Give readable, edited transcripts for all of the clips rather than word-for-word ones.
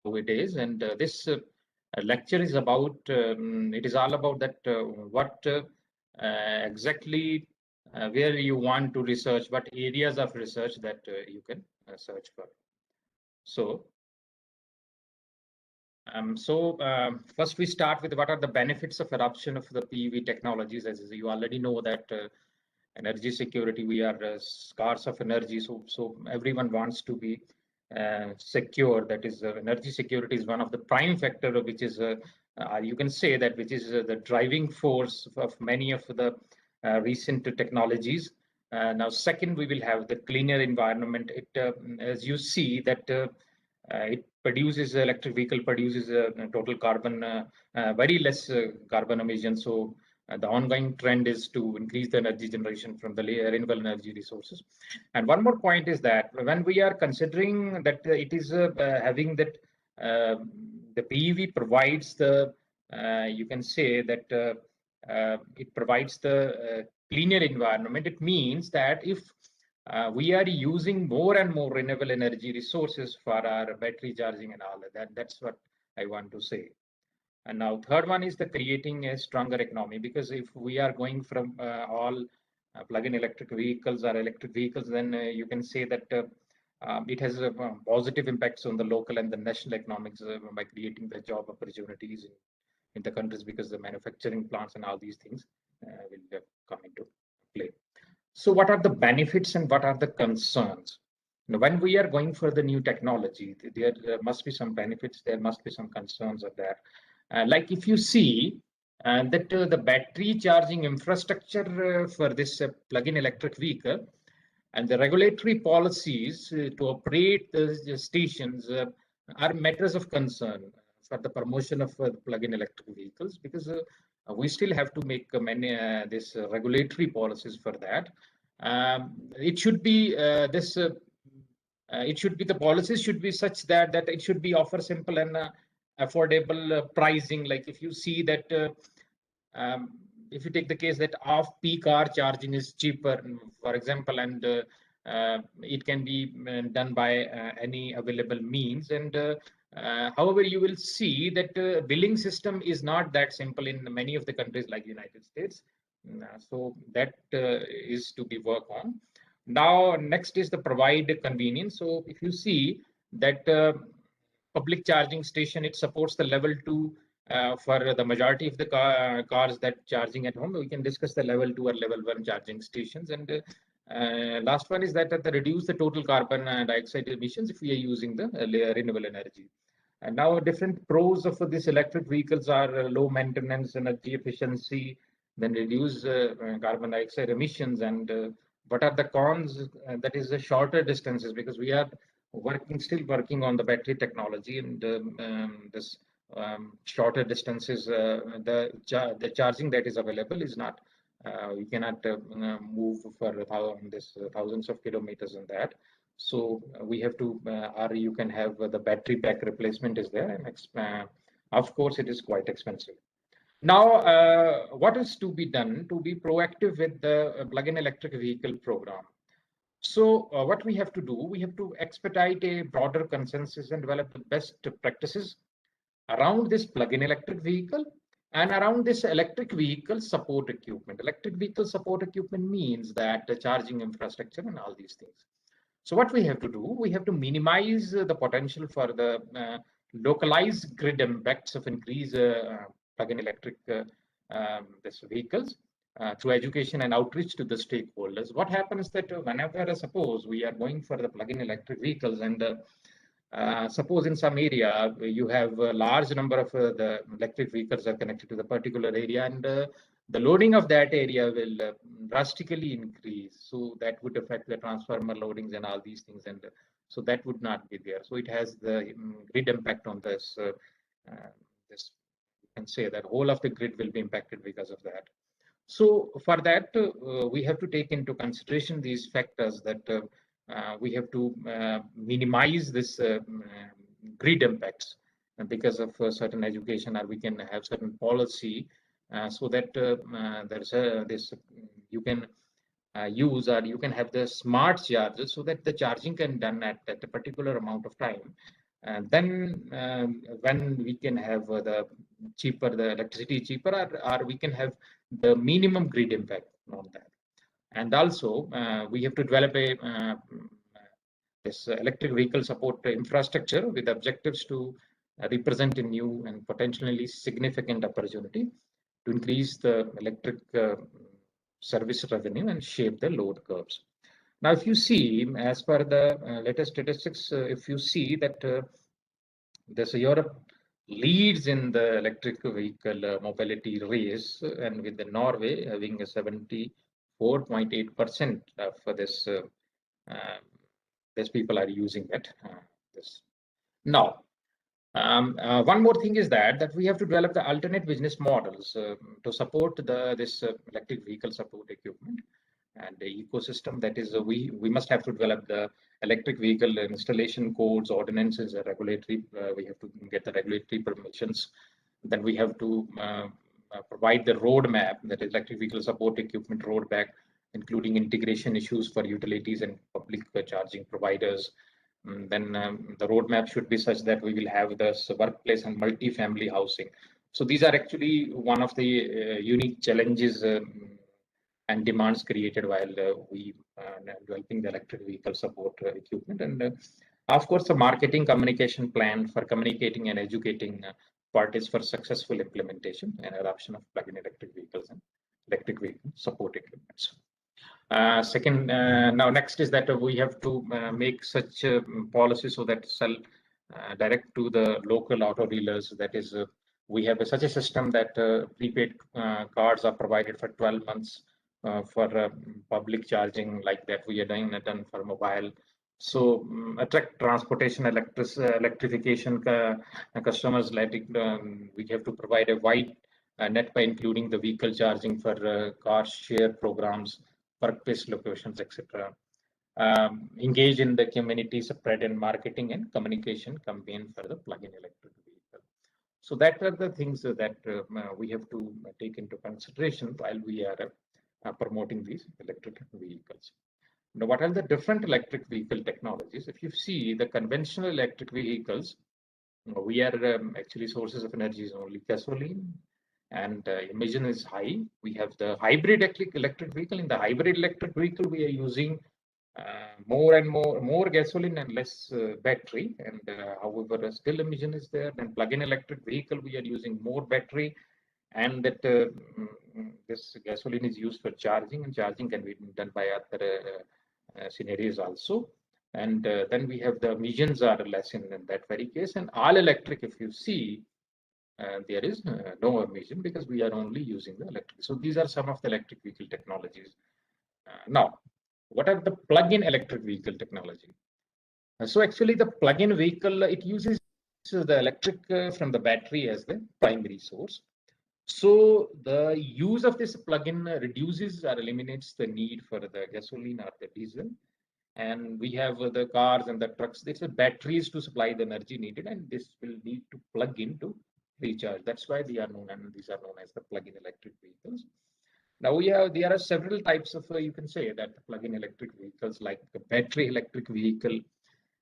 it is. And this lecture is about, it is all about that what exactly where you want to research, what areas of research that you can search for. So, first we start with what are the benefits of adoption of the PEV technologies. As you already know that energy security, we are scarce of energy, so everyone wants to be secure. That is, energy security is one of the prime factor, which is you can say that which is the driving force of many of the recent technologies. Now, second, we will have the cleaner environment. It, as you see that. It produces electric vehicle produces total carbon very less carbon emission. So the ongoing trend is to increase the energy generation from the renewable energy resources. And one more point is that when we are considering that it is having that the PEV provides the you can say that it provides the cleaner environment. It means that if we are using more and more renewable energy resources for our battery charging and all of that. That's what I want to say. And now third one is the creating a stronger economy, because if we are going from all plug-in electric vehicles or electric vehicles, then you can say that it has positive impacts on the local and the national economics by creating the job opportunities in the countries, because the manufacturing plants and all these things will come into play. So what are the benefits and what are the concerns? Now, when we are going for the new technology, there must be some benefits, there must be some concerns of that. Like if you see that the battery charging infrastructure for this plug-in electric vehicle and the regulatory policies to operate the stations are matters of concern for the promotion of plug-in electric vehicles, because we still have to make many this regulatory policies for that. It should be it should be, the policies should be such that it should be offer simple and affordable pricing. Like if you see that if you take the case that off-peak hour charging is cheaper, for example, and it can be done by any available means. And however, you will see that billing system is not that simple in many of the countries like United States. So that is to be worked on. Now, next is the provide convenience. So if you see that public charging station, it supports the level 2 for the majority of the cars that charging at home. We can discuss the level 2 or level 1 charging stations. And last one is that they reduce the total carbon dioxide emissions if we are using the renewable energy. And now different pros of this electric vehicles are low maintenance, energy efficiency, then reduce carbon dioxide emissions. And what are the cons? That is the shorter distances, because we are still working on the battery technology, and this shorter distances, the charging that is available is not, we cannot move for this thousands of kilometers on that. So we have to, or you can have the battery pack replacement is there, and of course it is quite expensive. Now, what is to be done to be proactive with the plug-in electric vehicle program? So what we have to do, we have to expedite a broader consensus and develop the best practices around this plug-in electric vehicle and around this electric vehicle support equipment. Electric vehicle support equipment means that the charging infrastructure and all these things. So what we have to do, we have to minimize the potential for the localized grid impacts of increased plug-in electric this vehicles through education and outreach to the stakeholders. What happens that whenever, suppose we are going for the plug-in electric vehicles, and suppose in some area you have a large number of the electric vehicles are connected to the particular area, and the loading of that area will drastically increase. So that would affect the transformer loadings and all these things, and so that would not be there. So it has the grid impact on this. This, you can say that whole of the grid will be impacted because of that. So for that, we have to take into consideration these factors, that we have to minimize this grid impacts because of certain education, or we can have certain policy so that there's this, you can use, or you can have the smart chargers so that the charging can done at a particular amount of time. And then when we can have the electricity cheaper, or we can have the minimum grid impact on that. And also we have to develop this electric vehicle support infrastructure with objectives to represent a new and potentially significant opportunity to increase the electric service revenue and shape the load curves. Now, if you see, as per the latest statistics, if you see that Europe leads in the electric vehicle mobility race, and with the Norway having a 74.8% for this. These people are using that. This. Now, one more thing is that we have to develop the alternate business models to support this electric vehicle support equipment and the ecosystem. That is, we must have to develop the electric vehicle installation codes, ordinances, regulatory. We have to get the regulatory permissions. Then we have to provide the roadmap, that is electric vehicle support equipment roadmap, including integration issues for utilities and public charging providers. Then the roadmap should be such that we will have this workplace and multi-family housing. So these are actually one of the unique challenges and demands created while we developing the electric vehicle support equipment. And of course, the marketing communication plan for communicating and educating parties for successful implementation and adoption of plug-in electric vehicles and electric vehicle support equipment. Second, now next is that we have to make such policy so that sell direct to the local auto dealers. That is, we have such a system that prepaid cards are provided for 12 months for public charging, like that we are done for mobile. So attract transportation electrification customers. Like we have to provide a wide net by including the vehicle charging for car share programs, workplace locations, etc. Engage in the community spread and marketing and communication campaign for the plug-in electric vehicle. So that are the things that we have to take into consideration while we are promoting these electric vehicles. Now, what are the different electric vehicle technologies? If you see the conventional electric vehicles, we are actually sources of energy is only gasoline, and emission is high. We have the hybrid electric vehicle. In the hybrid electric vehicle, we are using more and more gasoline and less battery. And however, still emission is there. Then plug-in electric vehicle, we are using more battery, and that this gasoline is used for charging, and charging can be done by other scenarios also. And then we have the emissions are less in that very case. And all electric, if you see, there is no emission because we are only using the electric. So these are some of the electric vehicle technologies. Now, what are the plug-in electric vehicle technology? So actually the plug-in vehicle, it uses the electric from the battery as the primary source. So the use of this plug-in reduces or eliminates the need for the gasoline or the diesel. And we have the cars and the trucks. There's batteries to supply the energy needed, and this will need to plug in to recharge. That's why they are known, and these are known as the plug-in electric vehicles. Now there are several types of you can say that plug-in electric vehicles, like the battery electric vehicle.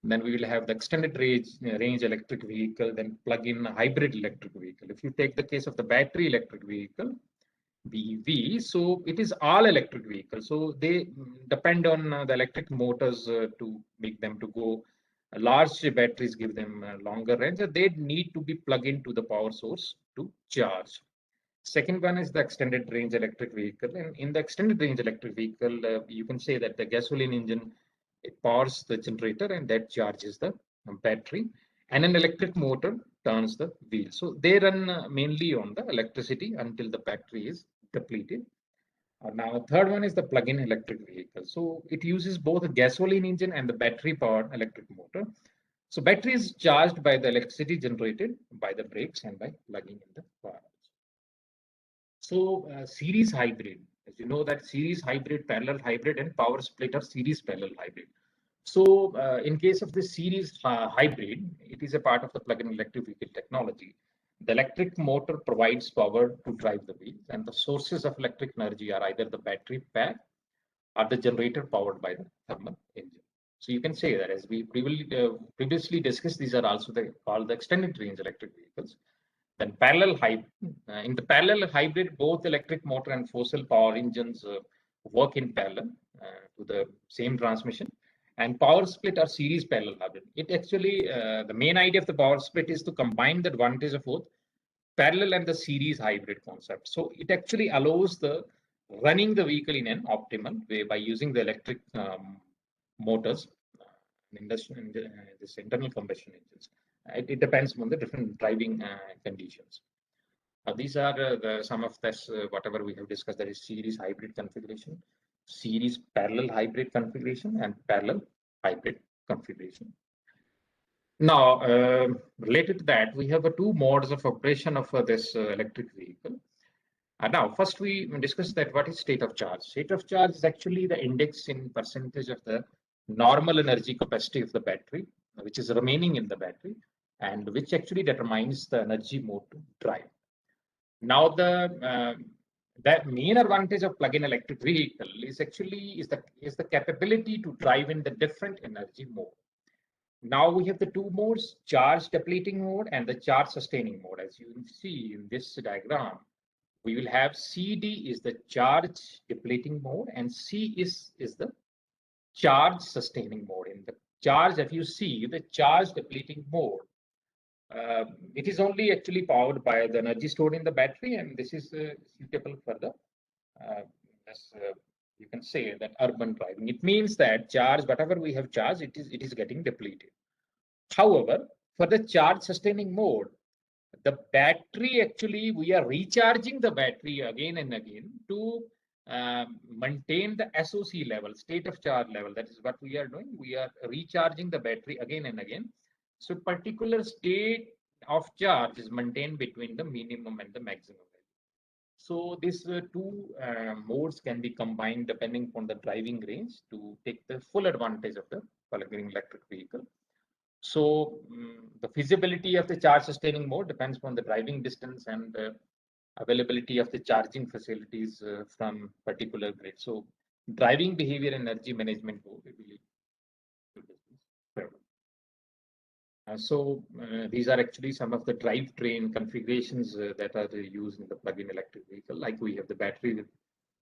Then we will have the extended range electric vehicle, then plug-in hybrid electric vehicle. If you take the case of the battery electric vehicle, BEV, so it is all electric vehicles. So they depend on the electric motors to make them to go. Large batteries give them longer range. They need to be plugged into the power source to charge. Second one is the extended range electric vehicle. And in the extended range electric vehicle, you can say that the gasoline engine, it powers the generator and that charges the battery. And an electric motor turns the wheel. So they run mainly on the electricity until the battery is depleted. Now, third one is the plug-in electric vehicle. So it uses both a gasoline engine and the battery-powered electric motor. So battery is charged by the electricity generated by the brakes and by plugging in the car. So series hybrid, as you know that series hybrid, parallel hybrid, and power split are series parallel hybrid. So in case of the series hybrid, it is a part of the plug-in electric vehicle technology. The electric motor provides power to drive the wheels, and the sources of electric energy are either the battery pack or the generator powered by the thermal engine. So you can say that, as we previously discussed, these are also called the extended range electric vehicles. Then in the parallel hybrid, both electric motor and fossil power engines work in parallel to the same transmission. And power split or series parallel hybrid. It actually, the main idea of the power split is to combine the advantage of both parallel and the series hybrid concept. So it actually allows the running the vehicle in an optimal way by using the electric motors in this internal combustion engines. It depends on the different driving conditions. These are some of this, whatever we have discussed, that is series hybrid configuration, series parallel hybrid configuration, and parallel hybrid configuration. Now, related to that, we have two modes of operation of this electric vehicle. Now, first we discussed that what is state of charge. State of charge is actually the index in percentage of the normal energy capacity of the battery, which is remaining in the battery, and which actually determines the energy mode to drive. Now, the main advantage of plug-in electric vehicle is actually the capability to drive in the different energy mode. Now we have the two modes, charge depleting mode and the charge sustaining mode. As you can see in this diagram, we will have CD is the charge depleting mode and C is the charge sustaining mode. In the charge, if you see the charge depleting mode, it is only actually powered by the energy stored in the battery, and this is suitable for the you can say that urban driving. It means that charge, whatever we have charged, it is getting depleted. However, for the charge sustaining mode, the battery actually, we are recharging the battery again and again to maintain the SOC level, state of charge level. That is what we are doing. We are recharging the battery again and again. So particular state of charge is maintained between the minimum and the maximum value. So these two modes can be combined depending on the driving range to take the full advantage of the plug-in electric vehicle. So the feasibility of the charge sustaining mode depends on the driving distance and availability of the charging facilities from particular grid. So driving behavior energy management mode, we believe. These are actually some of the drivetrain configurations that are used in the plug-in electric vehicle. Like we have the battery with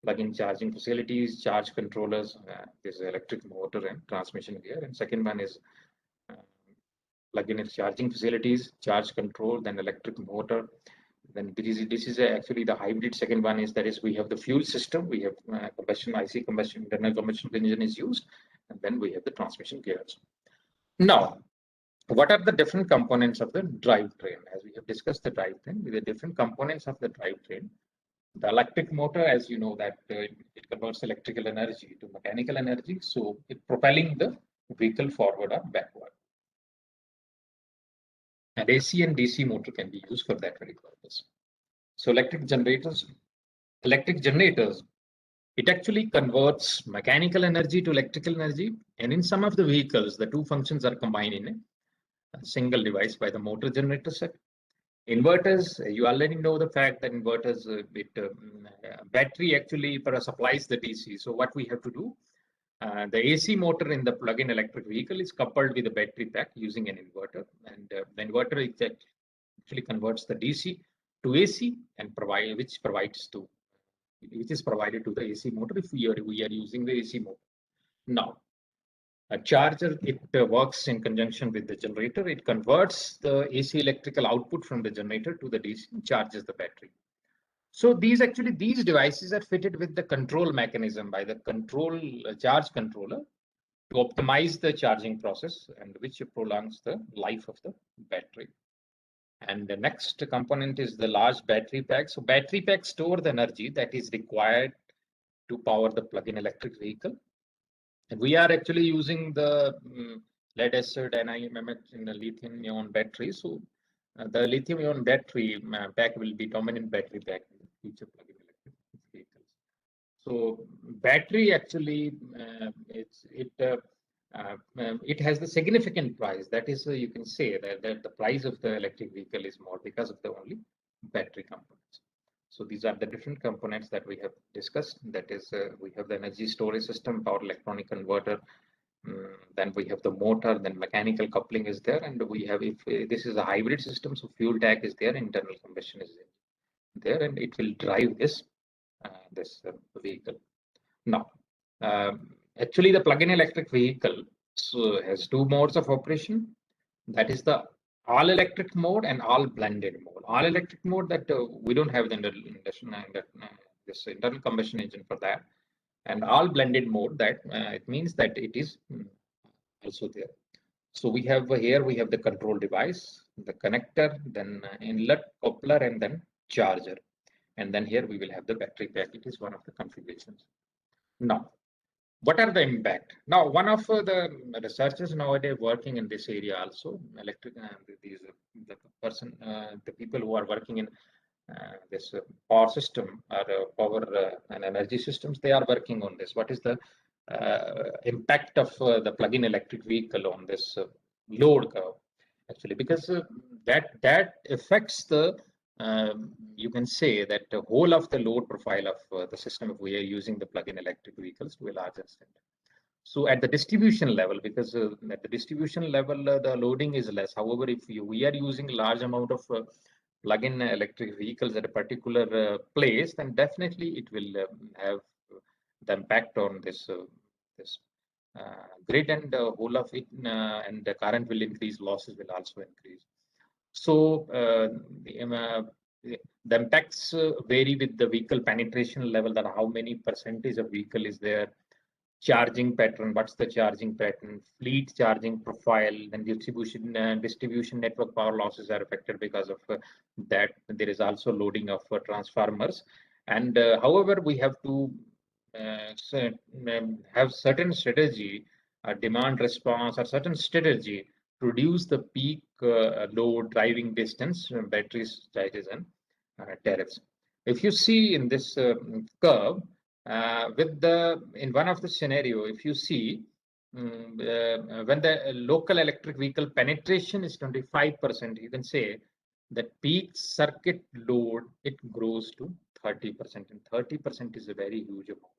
plug-in charging facilities, charge controllers, there's electric motor and transmission gear. And second one is plug-in charging facilities, charge control, then electric motor. Then this is actually the hybrid. Second one is we have the fuel system. We have IC combustion, internal combustion engine is used, and then we have the transmission gears. Now, what are the different components of the drivetrain? As we have discussed the drivetrain, with the different components of the drivetrain, the electric motor, as you know, that it converts electrical energy to mechanical energy, so it propelling the vehicle forward or backward. And AC and DC motor can be used for that very purpose. So electric generators, it actually converts mechanical energy to electrical energy. And in some of the vehicles, the two functions are combined in a single device by the motor generator set. Inverters, you already know the fact that inverters, battery actually supplies the DC. So what we have to do, the AC motor in the plug-in electric vehicle is coupled with the battery pack using an inverter. And the inverter actually converts the DC to AC and which is provided to the AC motor if we are using the AC motor. Now, a charger, it works in conjunction with the generator. It converts the AC electrical output from the generator to the DC and charges the battery. So these devices are fitted with the control mechanism by the charge controller to optimize the charging process, and which prolongs the life of the battery. And the next component is the large battery pack. So battery packs store the energy that is required to power the plug-in electric vehicle. And we are actually using the lead acid and NIMH in the lithium-ion battery. So the lithium-ion battery pack will be dominant battery pack in the future plug-in electric vehicles. So battery actually, it has the significant price. That is, you can say that the price of the electric vehicle is more because of the only battery components. So these are the different components that we have discussed. That is, we have the energy storage system, power electronic converter, Then we have the motor, then mechanical coupling is there, and we have, if this is a hybrid system, so fuel tank is there, internal combustion is there, and it will drive this vehicle. Now, actually, the plug-in electric vehicle has two modes of operation. That is the all electric mode and all blended mode. All electric mode, that we don't have this internal combustion engine for that, and all blended mode, that it means that it is also there. So we have here we have the control device, the connector, then inlet, coupler, and then charger. And then here we will have the battery pack. It is one of the configurations. Now, what are the impact? Now, one of the researchers nowadays working in this area also, electric, the people who are working in this power system or power and energy systems, they are working on this. What is the impact of the plug-in electric vehicle on this load curve? Actually, because that affects the you can say that the whole of the load profile of the system if we are using the plug-in electric vehicles to a large extent. So at the distribution level, because at the distribution level the loading is less. However, if we are using large amount of plug-in electric vehicles at a particular place, then definitely it will have the impact on this grid, and whole of it, and the current will increase, losses will also increase. So the impacts vary with the vehicle penetration level, that how many percentage of vehicle is there, charging pattern, what's the charging pattern, fleet charging profile, then distribution network power losses are affected because of that. There is also loading of transformers, and however we have to have certain strategy, demand response, or certain strategy to reduce the peak load, driving distance, batteries, charges, and tariffs. If you see in this curve, in one of the scenario, if you see when the local electric vehicle penetration is 25%, you can say that peak circuit load, it grows to 30%, and 30% is a very huge amount.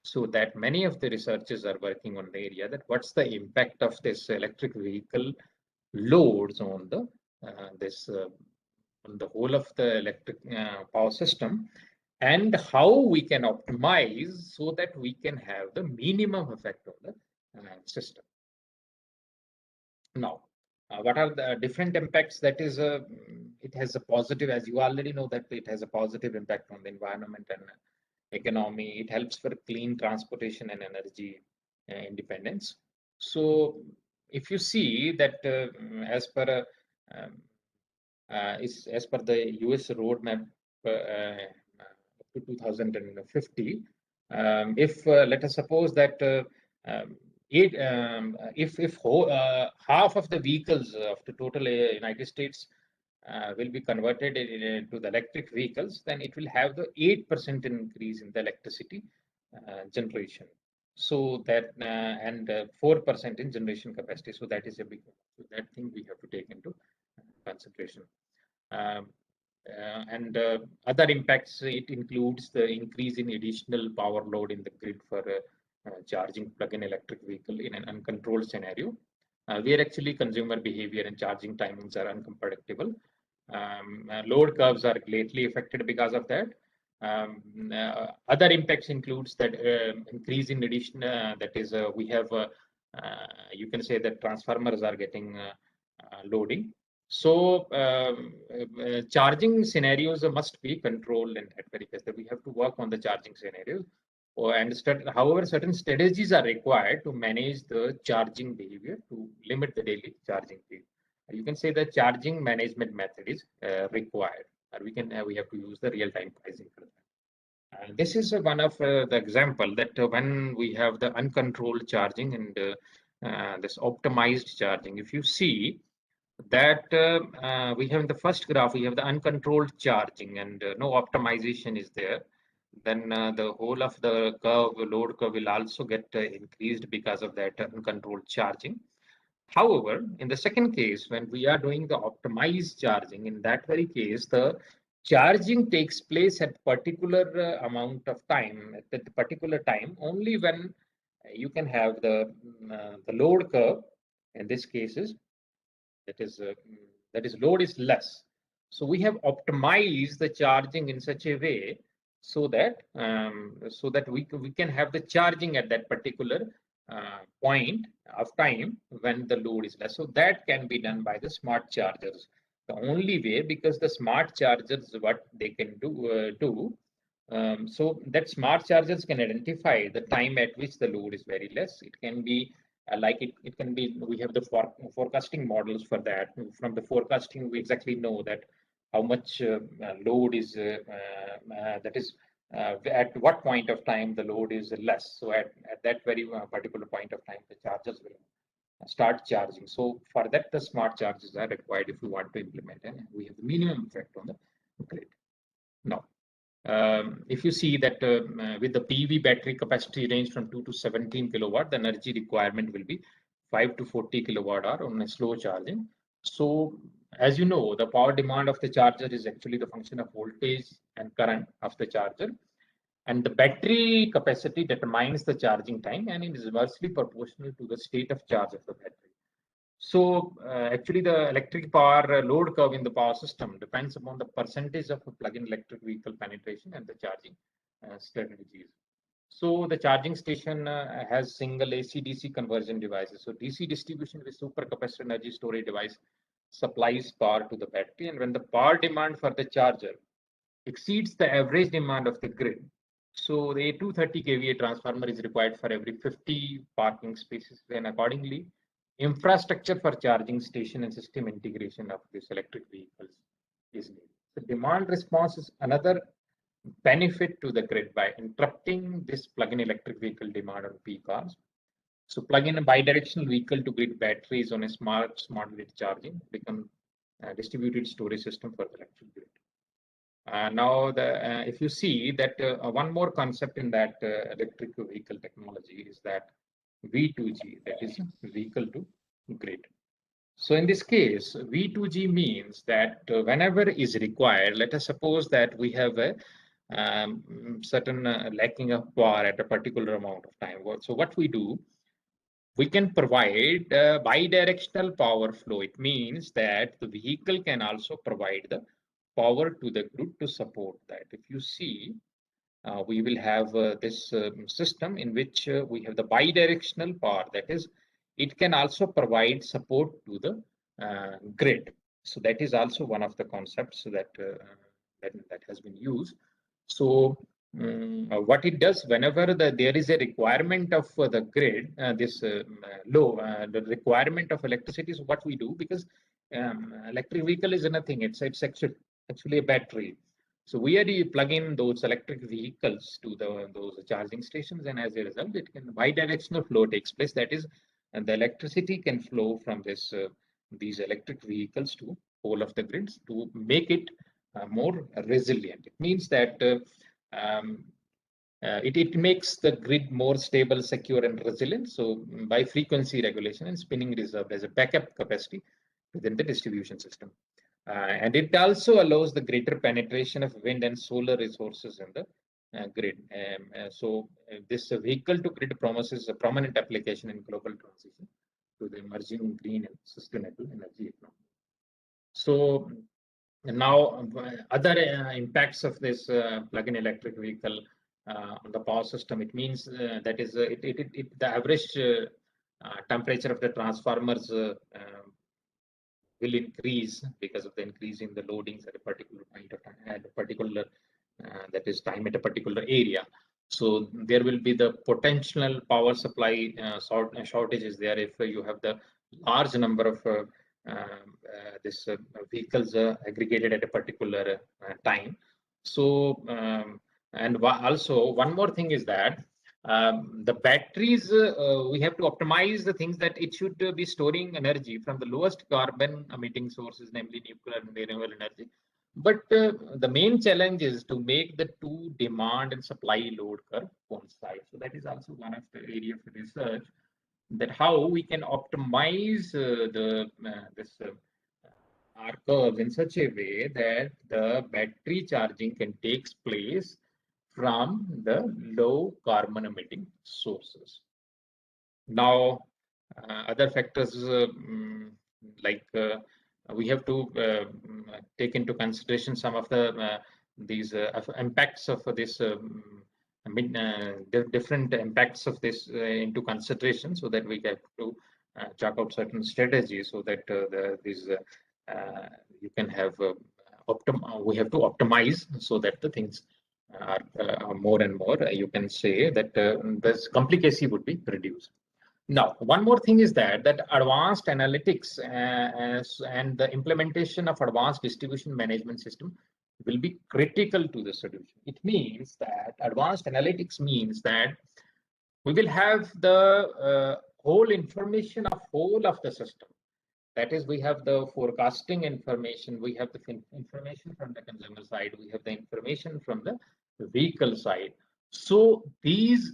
So that many of the researchers are working on the area, that what's the impact of this electric vehicle loads on the on the whole of the electric power system, and how we can optimize so that we can have the minimum effect on the system. Now, what are the different impacts? That is, it has a positive, as you already know, that it has a positive impact on the environment and economy. It helps for clean transportation and energy independence. So, if you see that as per as per the US roadmap to 2050, if let us suppose that if half of the vehicles of the total United States will be converted into the electric vehicles, then it will have the 8% increase in the electricity generation. So that and 4% in generation capacity. So that is a big, so that thing we have to take into consideration. And other impacts, it includes the increase in additional power load in the grid for charging plug-in electric vehicle in an uncontrolled scenario, where actually consumer behavior and charging timings are unpredictable. Load curves are greatly affected because of that. Other impacts includes that increase in addition, that is we have you can say that transformers are getting loading. So charging scenarios must be controlled and at very best. We have to work on the charging scenarios. However, certain strategies are required to manage the charging behavior to limit the daily charging period. You can say the charging management method is required, or we have to use the real-time pricing for that. This is one of the example that when we have the uncontrolled charging and this optimized charging, if you see that we have in the first graph, we have the uncontrolled charging and no optimization is there, then the whole of the curve, load curve will also get increased because of that uncontrolled charging. However, in the second case, when we are doing the optimized charging, in that very case, the charging takes place at particular amount of time, at that particular time, only when you can have the load curve. In this cases, that is load is less. So we have optimized the charging in such a way so that we can have the charging at that particular point of time when the load is less. So that can be done by the smart chargers. The only way, because the smart chargers, what they can do, so that smart chargers can identify the time at which the load is very less. It can be it can be, we have the forecasting models for that. From the forecasting, we exactly know that how much load is, that is, at what point of time the load is less. So at that very particular point of time, the chargers will start charging. So for that, the smart chargers are required if we want to implement, and we have the minimum effect on the grid. Now, if you see that with the PV battery capacity range from 2 to 17 kilowatt, the energy requirement will be 5 to 40 kilowatt hour on a slow charging. So as you know, the power demand of the charger is actually the function of voltage and current of the charger. And the battery capacity determines the charging time, and it is inversely proportional to the state of charge of the battery. So actually, the electric power load curve in the power system depends upon the percentage of plug-in electric vehicle penetration and the charging strategies. So the charging station has single AC/DC conversion devices. So DC distribution with supercapacitor energy storage device supplies power to the battery, and when the power demand for the charger exceeds the average demand of the grid, so the 230 kVA transformer is required for every 50 parking spaces, and accordingly, infrastructure for charging station and system integration of these electric vehicles is needed. The demand response is another benefit to the grid by interrupting this plug-in electric vehicle demand on peak hours. So plug-in a bidirectional vehicle to grid batteries on a smart grid charging become a distributed storage system for the electric grid. Now, if you see that one more concept in that electric vehicle technology is that V2G, that is vehicle to grid. So in this case, V2G means that whenever is required, let us suppose that we have a certain lacking of power at a particular amount of time. So what we do, we can provide bidirectional power flow. It means that the vehicle can also provide the power to the grid to support that. If you see, we will have this system in which we have the bidirectional power. That is, it can also provide support to the grid. So that is also one of the concepts that has been used. So what it does, whenever there is a requirement of the grid, the requirement of electricity is what we do, because electric vehicle is nothing. It's actually a battery. So we are plugging those electric vehicles to those charging stations, and as a result, it can bidirectional flow takes place. That is, and the electricity can flow from these electric vehicles to all of the grids to make it more resilient. It means that it makes the grid more stable, secure, and resilient. So by frequency regulation and spinning reserve as a backup capacity within the distribution system. And it also allows the greater penetration of wind and solar resources in the grid. So this vehicle to grid promises a prominent application in global transition to the emerging green and sustainable energy economy. So now other impacts of this plug-in electric vehicle on the power system, it means that is the average temperature of the transformers will increase because of the increase in the loadings at a particular point of time, at a particular that is time at a particular area. So there will be the potential power supply shortages there if you have the large number of this vehicles aggregated at a particular time. So and also one more thing is that the batteries, we have to optimize the things that it should be storing energy from the lowest carbon emitting sources, namely nuclear and renewable energy. But the main challenge is to make the two demand and supply load curve coincide. So that is also one of the area of research, that how we can optimize our curves in such a way that the battery charging can takes place from the low carbon emitting sources. Now, other factors like we have to take into consideration some of the these impacts of this different impacts of this into consideration, so that we have to chalk out certain strategies, so that you can have we have to optimize, so that the things are more and more you can say that this complicacy would be reduced. Now, one more thing is that advanced analytics and the implementation of advanced distribution management system will be critical to the solution. It means that advanced analytics means that we will have the whole information of whole of the system. That is, we have the forecasting information, we have the information from the consumer side, we have the information from the vehicle side. So these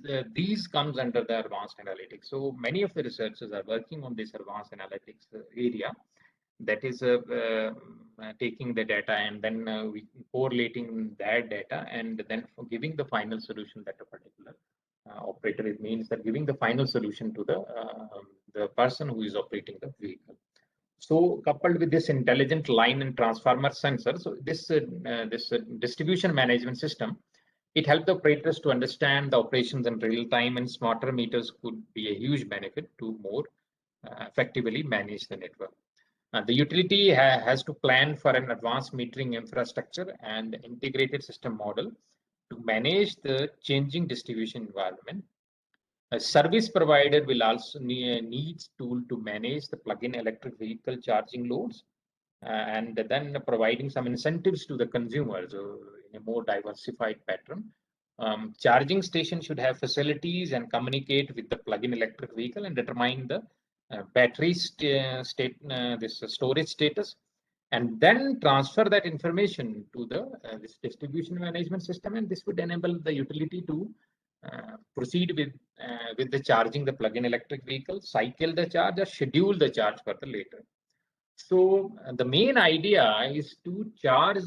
comes under the advanced analytics. So many of the researchers are working on this advanced analytics area. That is taking the data and then we correlating that data and then giving the final solution that a particular operator. It means that giving the final solution to the person who is operating the vehicle. So coupled with this intelligent line and transformer sensor, so this distribution management system, it helped the operators to understand the operations in real time, and smarter meters could be a huge benefit to more effectively manage the network. The utility has to plan for an advanced metering infrastructure and integrated system model to manage the changing distribution environment. A service provider will also needs tool to manage the plug-in electric vehicle charging loads, and then providing some incentives to the consumers in a more diversified pattern. Charging station should have facilities and communicate with the plug-in electric vehicle and determine the battery this storage status, and then transfer that information to the this distribution management system, and this would enable the utility to proceed with the charging the plug-in electric vehicle, cycle the charge, or schedule the charge for the later. So the main idea is to charge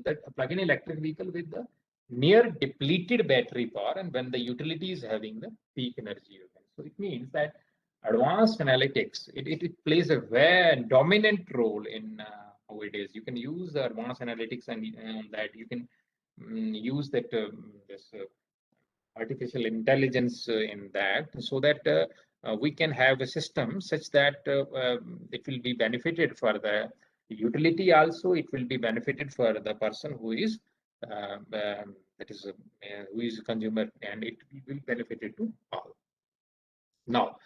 that plug-in electric vehicle with the near depleted battery power, and when the utility is having the peak energy event. So it means that advanced analytics, it plays a very dominant role in how it is. You can use the advanced analytics and that you can use that this artificial intelligence in that, so that we can have a system such that it will be benefited for the utility also, it will be benefited for the person who is that is who is a consumer, and it will benefit it to all. Now,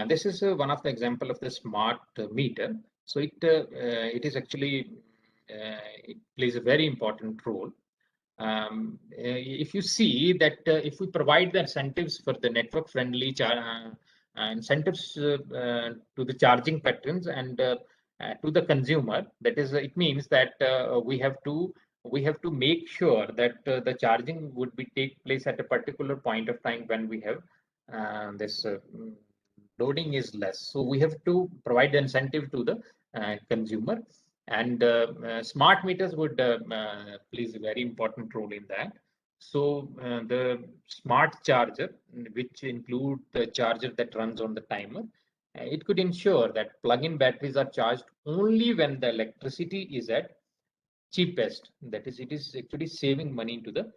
this is one of the example of the smart meter. So it is actually it plays a very important role. If you see that if we provide the incentives for the network friendly incentives to the charging patterns and to the consumer, that is it means that we have to make sure that the charging would be take place at a particular point of time when we have this loading is less. So we have to provide the incentive to the consumer, and smart meters would plays a very important role in that. So the smart charger, which include the charger that runs on the timer, it could ensure that plug-in batteries are charged only when the electricity is at cheapest. That is, it is actually saving money to the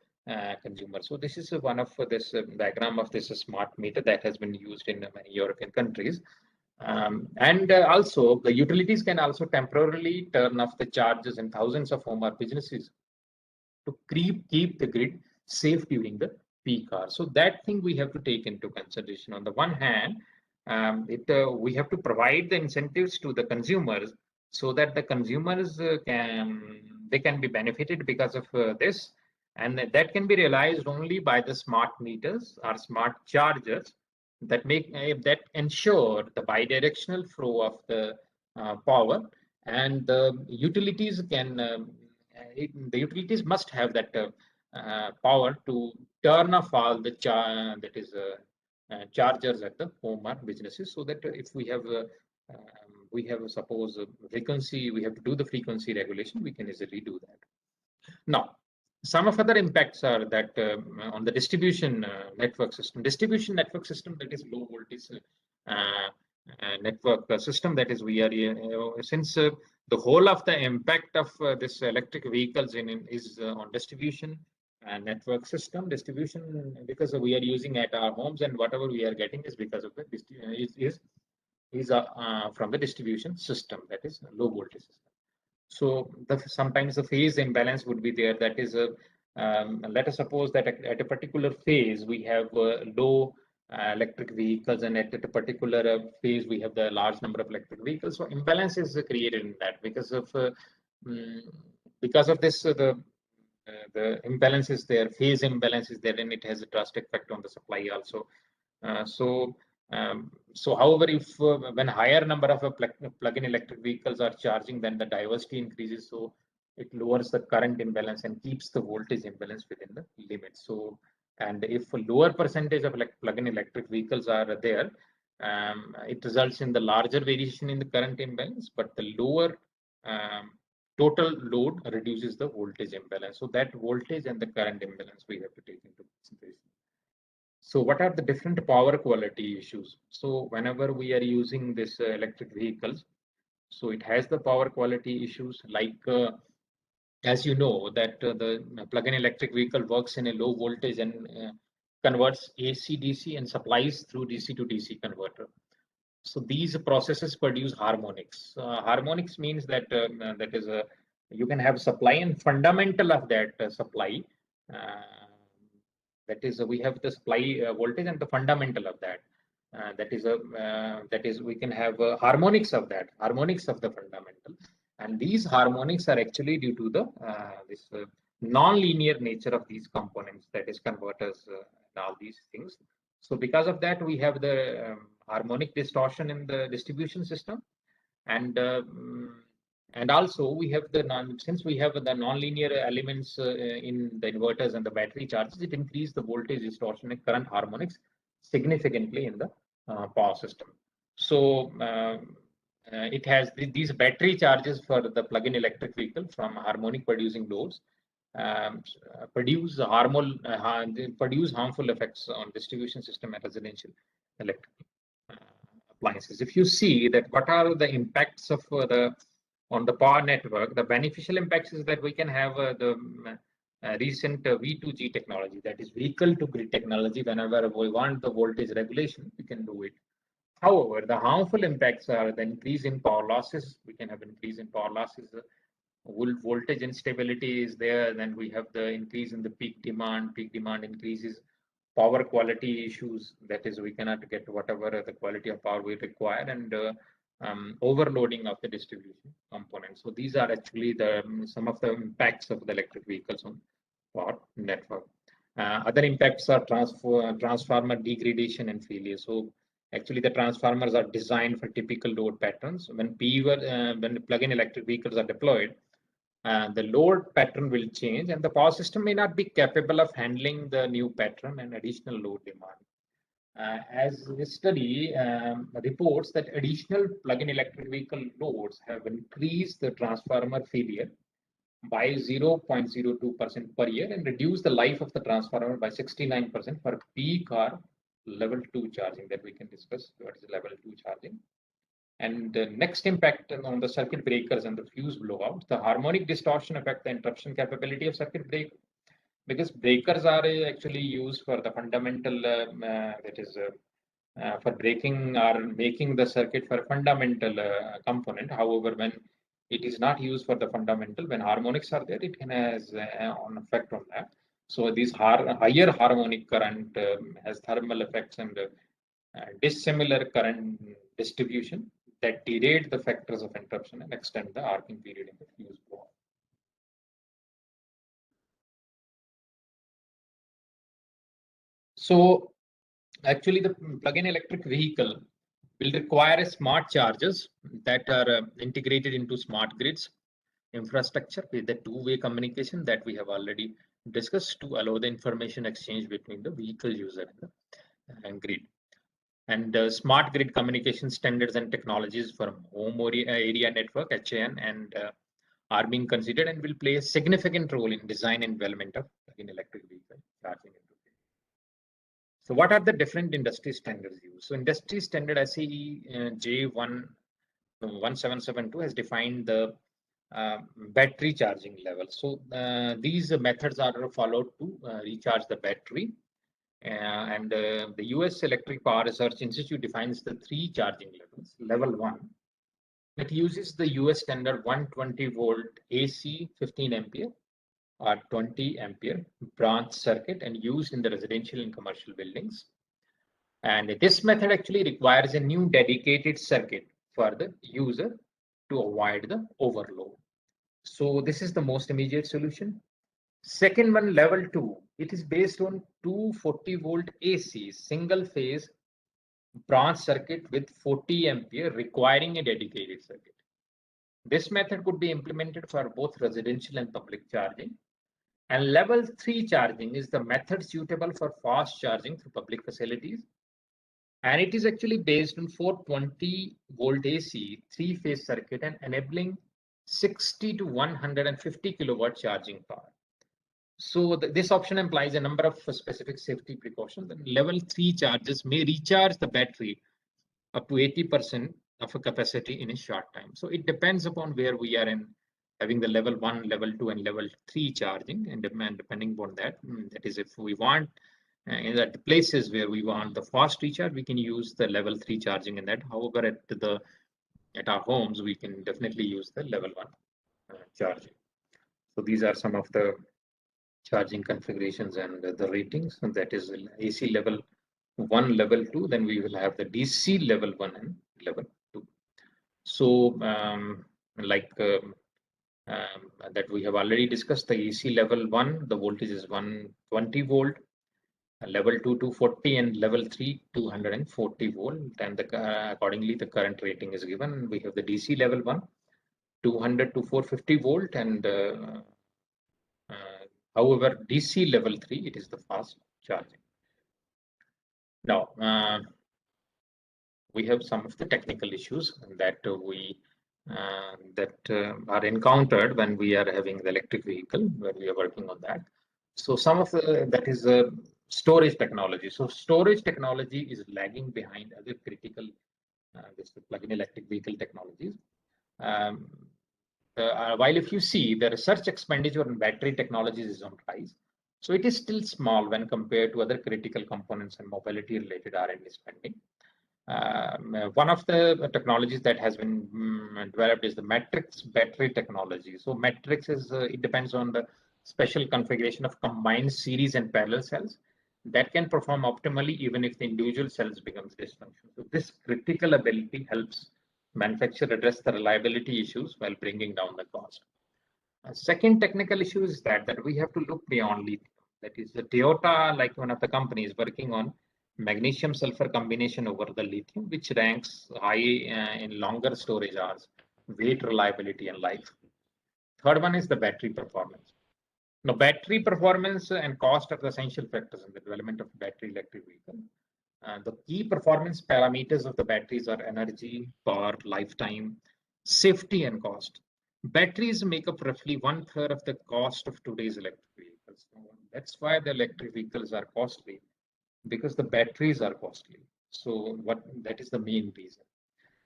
consumer. So this is one of this diagram of this smart meter that has been used in many European countries. And also, the utilities can also temporarily turn off the charges in thousands of home or businesses to keep the grid safe during the peak hour. So that thing we have to take into consideration. On the one hand, we have to provide the incentives to the consumers so that the consumers can be benefited because of this, and that can be realized only by the smart meters or smart chargers that that ensure the bidirectional flow of the power, and the utilities the utilities must have that power to turn off all the chargers at the home or businesses, so that if we have suppose frequency, we have to do the frequency regulation, we can easily do that. Now, some of other impacts are that on the distribution network system, that is low voltage network system. That is, we are since the whole of the impact of this electric vehicles is on distribution and network system distribution, because we are using at our homes, and whatever we are getting is because of the is from the distribution system, that is low voltage system. So sometimes the phase imbalance would be there. That is let us suppose that at a particular phase we have low electric vehicles, and at a particular phase we have the large number of electric vehicles. So imbalance is created in that mm, because of this the imbalance is there, phase imbalance is there, and it has a drastic effect on the supply also. So however, if when higher number of plug-in electric vehicles are charging, then the diversity increases. So it lowers the current imbalance and keeps the voltage imbalance within the limits. So, and if a lower percentage of plug-in electric vehicles are there, it results in the larger variation in the current imbalance, but the lower total load reduces the voltage imbalance. So that voltage and the current imbalance we have to take into consideration. So what are the different power quality issues? So whenever we are using this electric vehicles, so it has the power quality issues like, as you know, that the plug-in electric vehicle works in a low voltage and converts AC DC and supplies through DC to DC converter. So these processes produce harmonics. Harmonics means that that is a you can have supply, and fundamental of that supply. That is, we have the supply voltage and the fundamental of that. That is we can have harmonics of that, harmonics of the fundamental, and these harmonics are actually due to the this non-linear nature of these components, that is converters and all these things. So because of that, we have the harmonic distortion in the distribution system, and also we have since we have the non-linear elements in the inverters and the battery charges, it increases the voltage distortion and current harmonics significantly in the power system. So it has these battery charges for the plug-in electric vehicle from harmonic producing loads produce harmful effects on distribution system and residential electric appliances. If you see that what are the impacts of on the power network, the beneficial impacts is that we can have the recent V2G technology, that is vehicle to grid technology. Whenever we want the voltage regulation, we can do it. However, the harmful impacts are the increase in power losses. We can have increase in power losses. Voltage instability is there. Then we have the increase in the peak demand. Peak demand increases. Power quality issues. That is, we cannot get whatever the quality of power we require, and overloading of the distribution components. So these are actually some of the impacts of the electric vehicles on power network. Other impacts are transformer degradation and failure. So actually, the transformers are designed for typical load patterns. When when plug-in electric vehicles are deployed, the load pattern will change, and the power system may not be capable of handling the new pattern and additional load demand. As this study reports that additional plug-in electric vehicle loads have increased the transformer failure by 0.02% per year and reduced the life of the transformer by 69% for peak or level 2 charging, that we can discuss what is level 2 charging. And the next impact on the circuit breakers and the fuse blowout, the harmonic distortion affect the interruption capability of circuit breaker, because breakers are actually used for the fundamental, that is for breaking or making the circuit for a fundamental component. However, when it is not used for the fundamental, when harmonics are there, it can has an effect on that. So this higher harmonic current has thermal effects and dissimilar current distribution that degrade the factors of interruption and extend the arcing period in the fuse blowout. So actually, the plug-in electric vehicle will require smart chargers that are integrated into smart grids infrastructure with the two-way communication that we have already discussed to allow the information exchange between the vehicle user and grid. And smart grid communication standards and technologies for home area network (HAN) and are being considered and will play a significant role in design and development of plug-in electric vehicle charging. So what are the different industry standards used? So industry standard SAE J1772 has defined the battery charging level. So these methods are followed to recharge the battery. And the US Electric Power Research Institute defines the three charging levels. Level 1, it uses the US standard 120 volt AC 15 ampere or 20 ampere branch circuit and used in the residential and commercial buildings. And this method actually requires a new dedicated circuit for the user to avoid the overload. So this is the most immediate solution. Second one, level 2, it is based on 240 volt AC single phase branch circuit with 40 ampere requiring a dedicated circuit. This method could be implemented for both residential and public charging. And level 3 charging is the method suitable for fast charging through public facilities. And it is actually based on 420 volt AC three-phase circuit and enabling 60 to 150 kilowatt charging power. So this option implies a number of specific safety precautions. And level 3 charges may recharge the battery up to 80% of a capacity in a short time. So it depends upon where we are in having the level 1, level 2, and level 3 charging, and depending upon that, that is, if we want in the places where we want the fast recharge, we can use the level 3 charging in that. However, at our homes, we can definitely use the level 1 charging. So these are some of the charging configurations and the ratings, and that is AC level 1, level 2, then we will have the DC level 1 and level 2. So that we have already discussed, the AC level 1, the voltage is 120 volt, level 2 240, and level 3 240 volt, and accordingly the current rating is given. We have the DC level 1 200 to 450 volt, and however DC level 3, it is the fast charging. Now we have some of the technical issues that are encountered when we are having the electric vehicle, when we are working on that. So some of that is storage technology. So storage technology is lagging behind other critical plug-in electric vehicle technologies. While if you see the research expenditure on battery technologies is on rise, so it is still small when compared to other critical components and mobility related R&D spending. One of the technologies that has been developed is the matrix battery technology. So matrix is, it depends on the special configuration of combined series and parallel cells that can perform optimally even if the individual cells becomes dysfunctional. So this critical ability helps manufacturer address the reliability issues while bringing down the cost. Second technical issue is that we have to look beyond lithium. That is, the Toyota, like one of the companies, working on magnesium sulfur combination over the lithium, which ranks high in longer storage hours, weight, reliability, and life. Third one is the battery performance. Now, battery performance and cost are the essential factors in the development of battery electric vehicle. The key performance parameters of the batteries are energy, power, lifetime, safety, and cost. Batteries make up roughly 1/3 of the cost of today's electric vehicles. That's why the electric vehicles are costly, because the batteries are costly. So that is the main reason.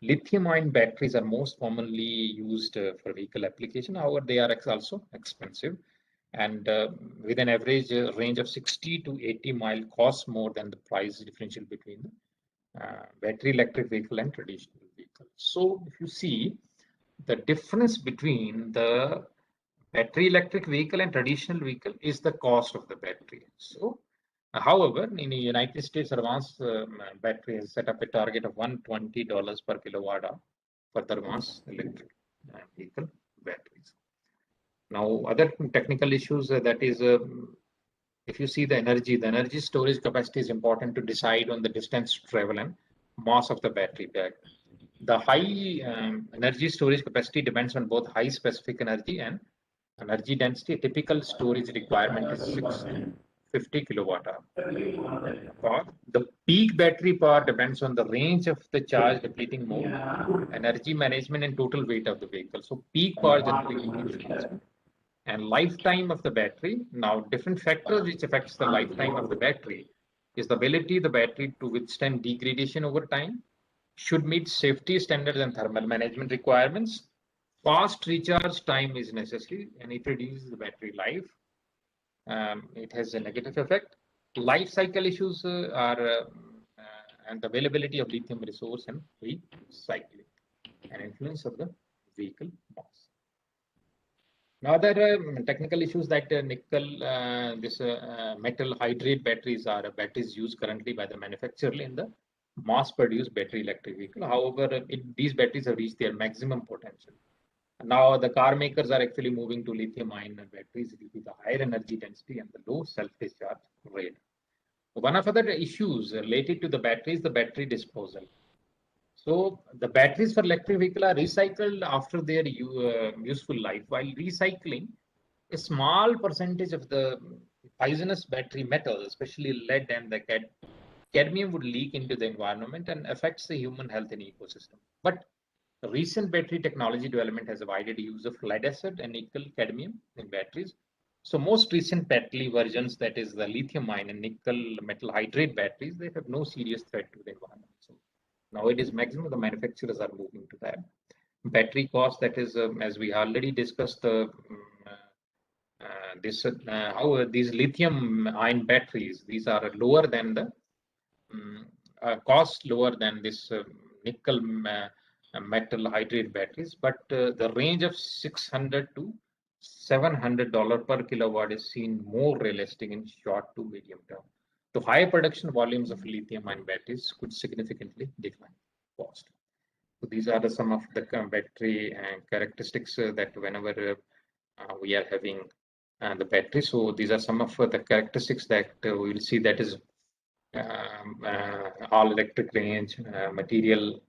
Lithium-ion batteries are most commonly used for vehicle application. However, they are also expensive, and with an average range of 60 to 80 mile costs more than the price differential between battery electric vehicle and traditional vehicle. So if you see the difference between the battery electric vehicle and traditional vehicle is the cost of the battery. So however, in the United States, advanced battery has set up a target of $120 per kilowatt hour for the advanced electric vehicle batteries. Now, other technical issues that is, if you see the energy storage capacity is important to decide on the distance to travel and mass of the battery pack. The high energy storage capacity depends on both high specific energy and energy density. A typical storage requirement is 650 kilowatt hour. The peak battery power depends on the range of the charge depleting mode, energy management, and total weight of the vehicle. So peak power generally increases. And lifetime of the battery. Now, different factors which affects the lifetime of the battery. is the ability of the battery to withstand degradation over time, should meet safety standards and thermal management requirements. Fast recharge time is necessary and it reduces the battery life. It has a negative effect. Life cycle issues and the availability of lithium resource and recycling and influence of the vehicle mass. Now there are technical issues that metal hydrate batteries are batteries used currently by the manufacturer in the mass-produced battery electric vehicle. However, these batteries have reached their maximum potential. Now the car makers are actually moving to lithium-ion batteries due to the higher energy density and the low self-discharge rate. One of other issues related to the battery is the battery disposal. So the batteries for electric vehicle are recycled after their useful life, while recycling a small percentage of the poisonous battery metals, especially lead and the cadmium, would leak into the environment and affects the human health and ecosystem. But recent battery technology development has avoided use of lead acid and nickel cadmium in batteries. So most recent battery versions, that is the lithium ion and nickel metal hydrate batteries, they have no serious threat to the environment. So nowadays, maximum of the manufacturers are moving to that. Battery cost, that is, as we already discussed, how these lithium ion batteries, these are lower than the cost lower than this nickel metal hydrate batteries, but the range of 600 to $700 per kilowatt is seen more realistic in short to medium term. So high production volumes of lithium ion batteries could significantly decline cost. So these are some of the battery characteristics that whenever we are having the battery. So these are some of the characteristics that we will see, that is all electric range, material,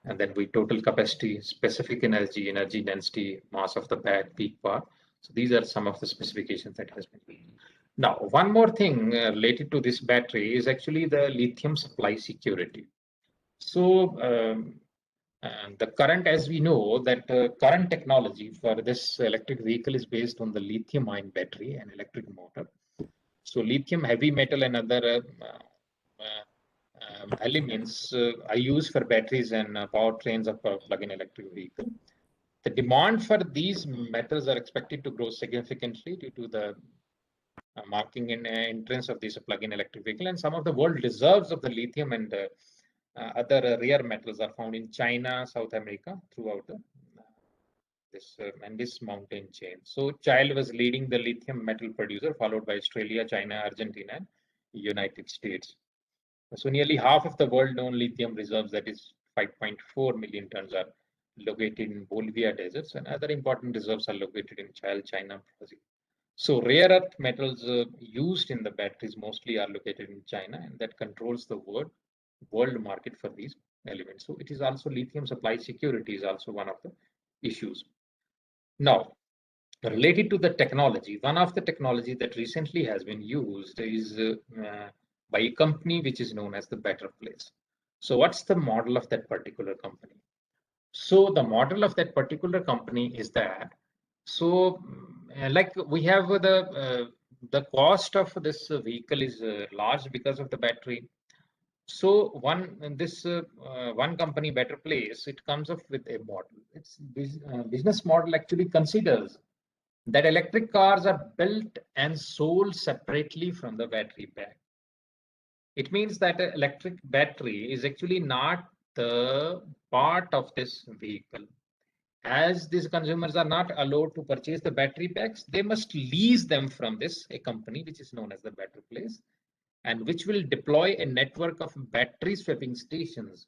and then we total capacity, specific energy, energy density, mass of the pack, peak power. So these are some of the specifications that has been made. Now, one more thing related to this battery is actually the lithium supply security. So the current, as we know, that current technology for this electric vehicle is based on the lithium ion battery and electric motor. So lithium, heavy metal, and other elements are used for batteries and powertrains of plug-in electric vehicle. The demand for these metals are expected to grow significantly due to the marking and entrance of this plug-in electric vehicle. And some of the world reserves of the lithium and other rare metals are found in China, South America, throughout the this mountain chain. So Chile was leading the lithium metal producer, followed by Australia, China, Argentina, and United States. So nearly half of the world known lithium reserves, that is 5.4 million tons, are located in Bolivia deserts, and other important reserves are located in Chile, China, Brazil. So rare earth metals used in the batteries mostly are located in China, and that controls the world market for these elements. So it is also lithium supply security is also one of the issues. Now, related to the technology, one of the technology that recently has been used is by a company which is known as the Better Place. So what's the model of that particular company? So the model of that particular company is that, so like we have the cost of this vehicle is large because of the battery. So one company, Better Place, it comes up with a model. Its business model actually considers that electric cars are built and sold separately from the battery pack. It means that an electric battery is actually not the part of this vehicle. As these consumers are not allowed to purchase the battery packs, they must lease them from a company which is known as the Better Place, and which will deploy a network of battery swapping stations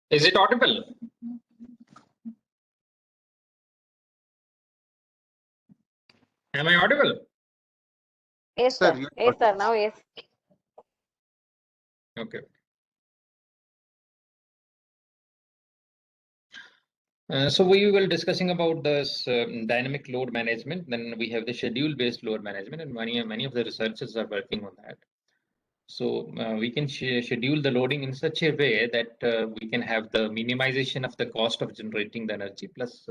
Is it audible? Am I audible? Yes, Sir, sir. you Yes, sir. Now, yes. Okay. So we will discussing about this dynamic load management. Then we have the schedule-based load management, and many of the researchers are working on that. So we can schedule the loading in such a way that we can have the minimization of the cost of generating the energy plus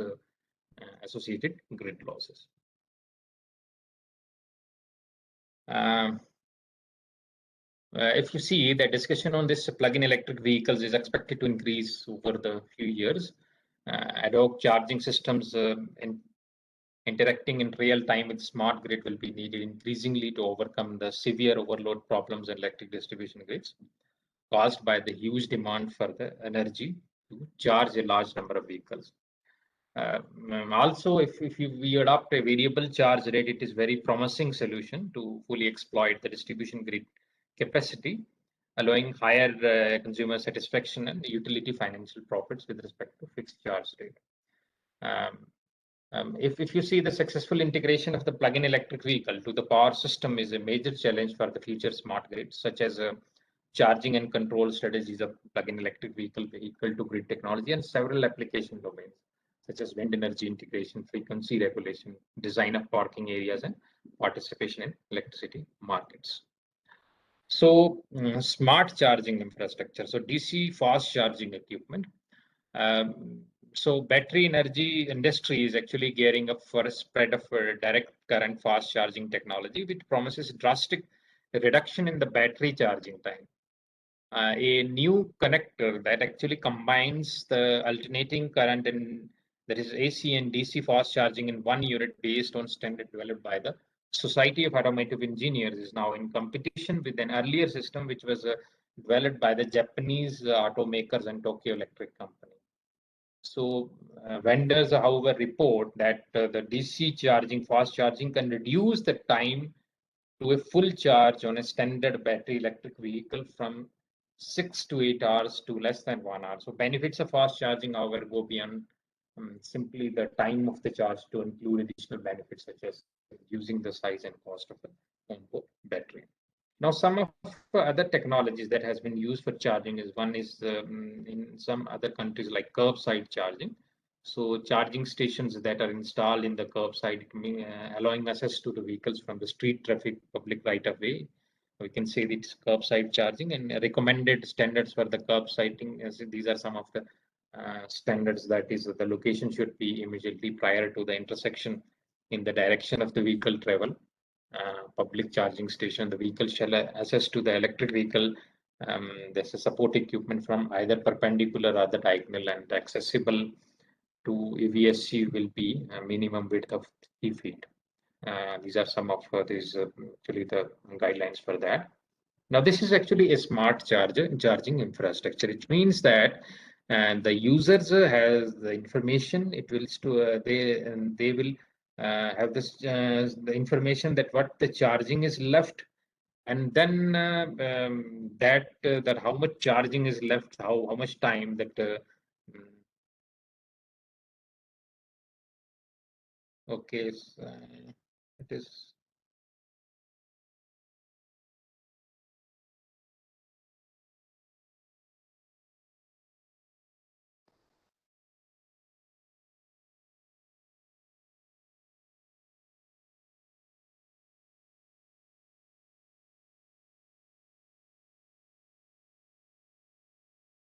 associated grid losses. If you see, the discussion on this plug-in electric vehicles is expected to increase over the few years. Ad hoc charging systems interacting in real time with smart grid will be needed increasingly to overcome the severe overload problems in electric distribution grids caused by the huge demand for the energy to charge a large number of vehicles. Also, if we adopt a variable charge rate, it is very promising solution to fully exploit the distribution grid capacity, allowing higher consumer satisfaction and utility financial profits with respect to fixed charge rate. If you see the successful integration of the plug-in electric vehicle to the power system is a major challenge for the future smart grids, such as charging and control strategies of plug-in electric vehicle to grid technology and several application domains, such as wind energy integration, frequency regulation, design of parking areas, and participation in electricity markets. So, smart charging infrastructure. So, DC fast charging equipment. So battery energy industry is actually gearing up for a spread of direct current fast charging technology, which promises drastic reduction in the battery charging time. A new connector that actually combines the alternating current and that is AC and DC fast charging in one unit based on standard developed by the Society of Automotive Engineers is now in competition with an earlier system which was developed by the Japanese automakers and Tokyo Electric Company. So vendors, however, report that the DC charging, fast charging can reduce the time to a full charge on a standard battery electric vehicle from 6 to 8 hours to less than 1 hour. So benefits of fast charging, however, go beyond simply the time of the charge to include additional benefits such as reducing the size and cost of the input battery. Now, some of the other technologies that has been used for charging is one is in some other countries like curbside charging. So charging stations that are installed in the curbside, allowing access to the vehicles from the street traffic, public right of way. We can say it's curbside charging and recommended standards for the curbsiding. These are some of the standards that is the location should be immediately prior to the intersection in the direction of the vehicle travel. Public charging station, the vehicle shall access to the electric vehicle. There's a support equipment from either perpendicular or the diagonal, and accessible to AVSC will be a minimum width of 3 feet. These are some of these actually the guidelines for that. Now, this is actually a smart charging infrastructure. It means that the users has the information. It will they will have this the information that what the charging is left, and then that how much charging is left, how much time that. Okay, it is.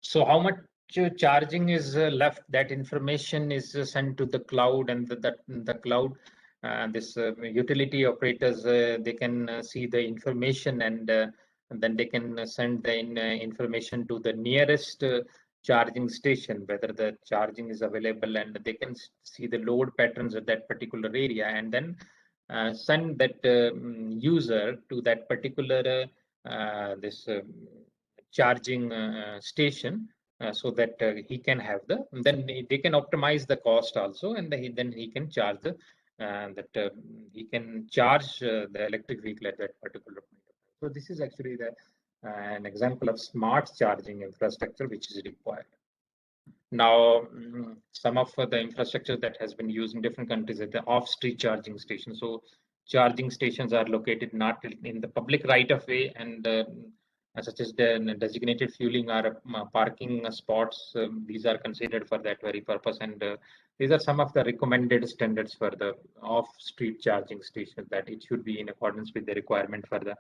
So how much charging is left? That information is sent to the cloud, and the cloud, this utility operators, they can see the information, and then they can send the information to the nearest charging station, whether the charging is available, and they can see the load patterns of that particular area, and then send that user to that particular this charging station, so that he can have then they can optimize the cost also, and then he can charge he can charge the electric vehicle at that particular point. So this is actually an example of smart charging infrastructure which is required. Now, some of the infrastructure that has been used in different countries is the off-street charging stations. So charging stations are located not in the public right of way, and such as the designated fueling or parking spots. These are considered for that very purpose, and these are some of the recommended standards for the off-street charging stations, that it should be in accordance with the requirement for the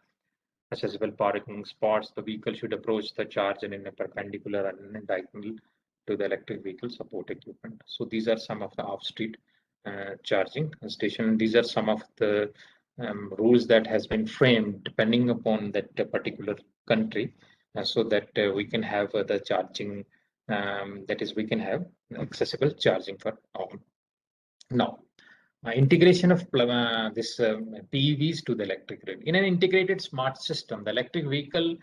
accessible parking spots. The vehicle should approach the charger in a perpendicular and diagonal to the electric vehicle support equipment. So these are some of the off-street charging station. These are some of the rules that has been framed depending upon that particular country, so that we can have the charging, that is, we can have accessible charging for all. Now, integration of this PEVs to the electric grid. In an integrated smart system, the electric vehicle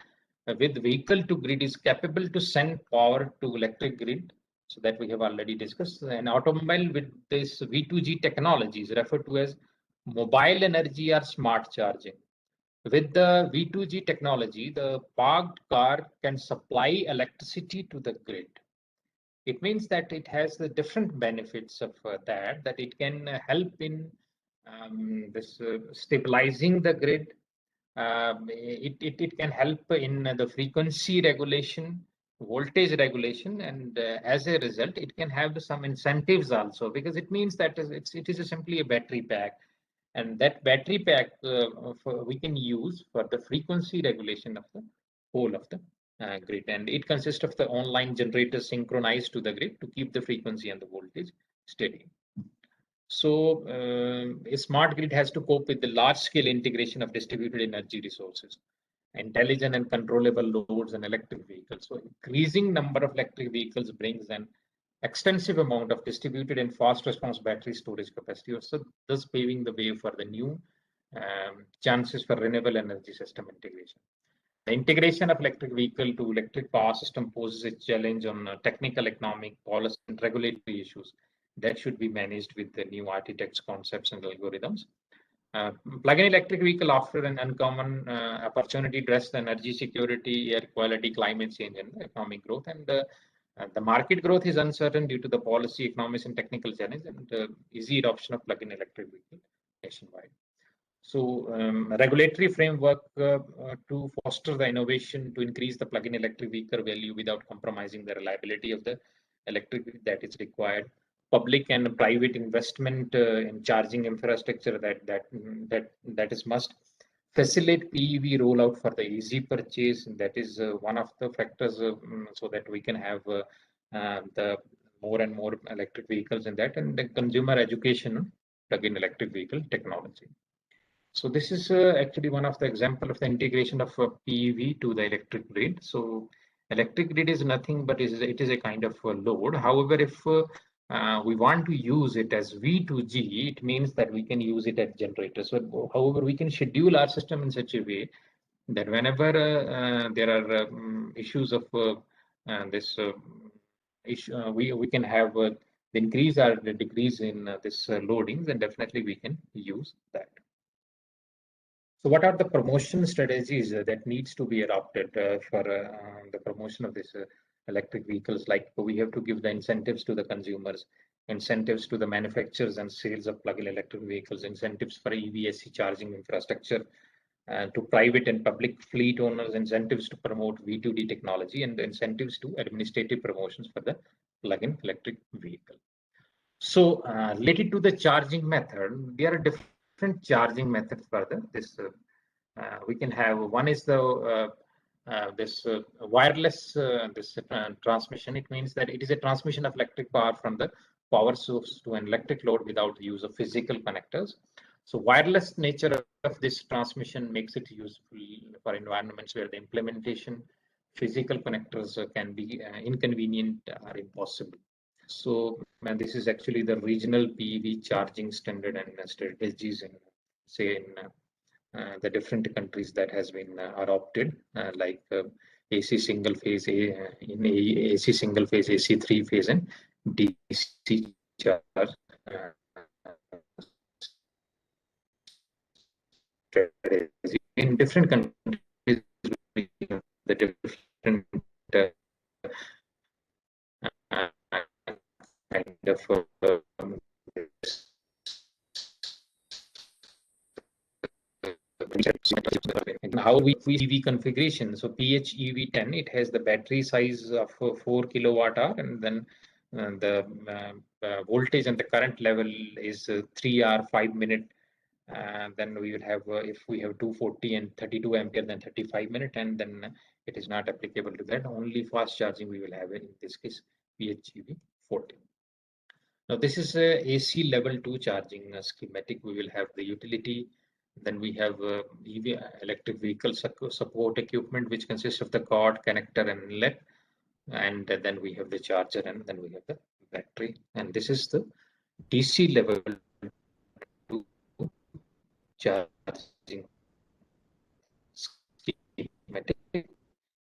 with vehicle to grid is capable to send power to electric grid, so that we have already discussed. An automobile with this V2G technology is referred to as mobile energy or smart charging. With the V2G technology, the parked car can supply electricity to the grid. It means that it has the different benefits of that it can help in this stabilizing the grid. It can help in the frequency regulation, voltage regulation, and as a result, it can have some incentives also, because it means that it is simply a battery pack, and that battery pack we can use for the frequency regulation of the whole of the grid, and it consists of the online generators synchronized to the grid to keep the frequency and the voltage steady. So a smart grid has to cope with the large-scale integration of distributed energy resources, intelligent and controllable loads, and electric vehicles. So increasing number of electric vehicles brings an extensive amount of distributed and fast response battery storage capacity, also thus paving the way for the new chances for renewable energy system integration. The integration of electric vehicle to electric power system poses a challenge on technical, economic, policy, and regulatory issues that should be managed with the new architects, concepts, and algorithms. Plug-in electric vehicle offer an uncommon opportunity to address the energy security, air quality, climate change, and economic growth. And the market growth is uncertain due to the policy, economics, and technical challenge, and easy adoption of plug-in electric vehicle nationwide. So, regulatory framework to foster the innovation to increase the plug-in electric vehicle value without compromising the reliability of the electric that is required. Public and private investment in charging infrastructure that is must. Facilitate PEV rollout for the easy purchase. That is one of the factors, so that we can have the more and more electric vehicles in that, and the consumer education plug-in electric vehicle technology. So this is actually one of the example of the integration of PEV to the electric grid. So electric grid is nothing but it is a kind of a load. However, if we want to use it as V2G, it means that we can use it as generators. So, however, we can schedule our system in such a way that whenever there are issues of this issue, we can have the increase or the decrease in this loading, then definitely we can use that. So what are the promotion strategies that needs to be adopted for the promotion of this electric vehicles? Like, we have to give the incentives to the consumers, incentives to the manufacturers and sales of plug-in electric vehicles, incentives for EVSC charging infrastructure, to private and public fleet owners, incentives to promote V2D technology, and incentives to administrative promotions for the plug-in electric vehicle. So related to the charging method, there are different charging methods for this. We can have one is the this wireless transmission. It means that it is a transmission of electric power from the power source to an electric load without the use of physical connectors. So wireless nature of this transmission makes it useful for environments where the implementation physical connectors can be inconvenient or impossible. So this is actually the regional PV charging standard and strategies in, say, in the different countries that has been adopted, like AC single phase, AC single phase, AC three phase, and DC charge strategy. In different countries, the different kind of how we EV configuration. So PHEV10, it has the battery size of 4 kilowatt hour, and then the voltage and the current level is 3 hour 5 minute. Then we will have if we have 240 and 32 ampere, then 35 minute, and then it is not applicable to that. Only fast charging we will have in this case PHEV 14. Now this is a AC level 2 charging schematic. We will have the utility. Then we have EV electric vehicle support equipment, which consists of the cord, connector, and inlet. And then we have the charger, and then we have the battery. And this is the DC level 2 charging schematic.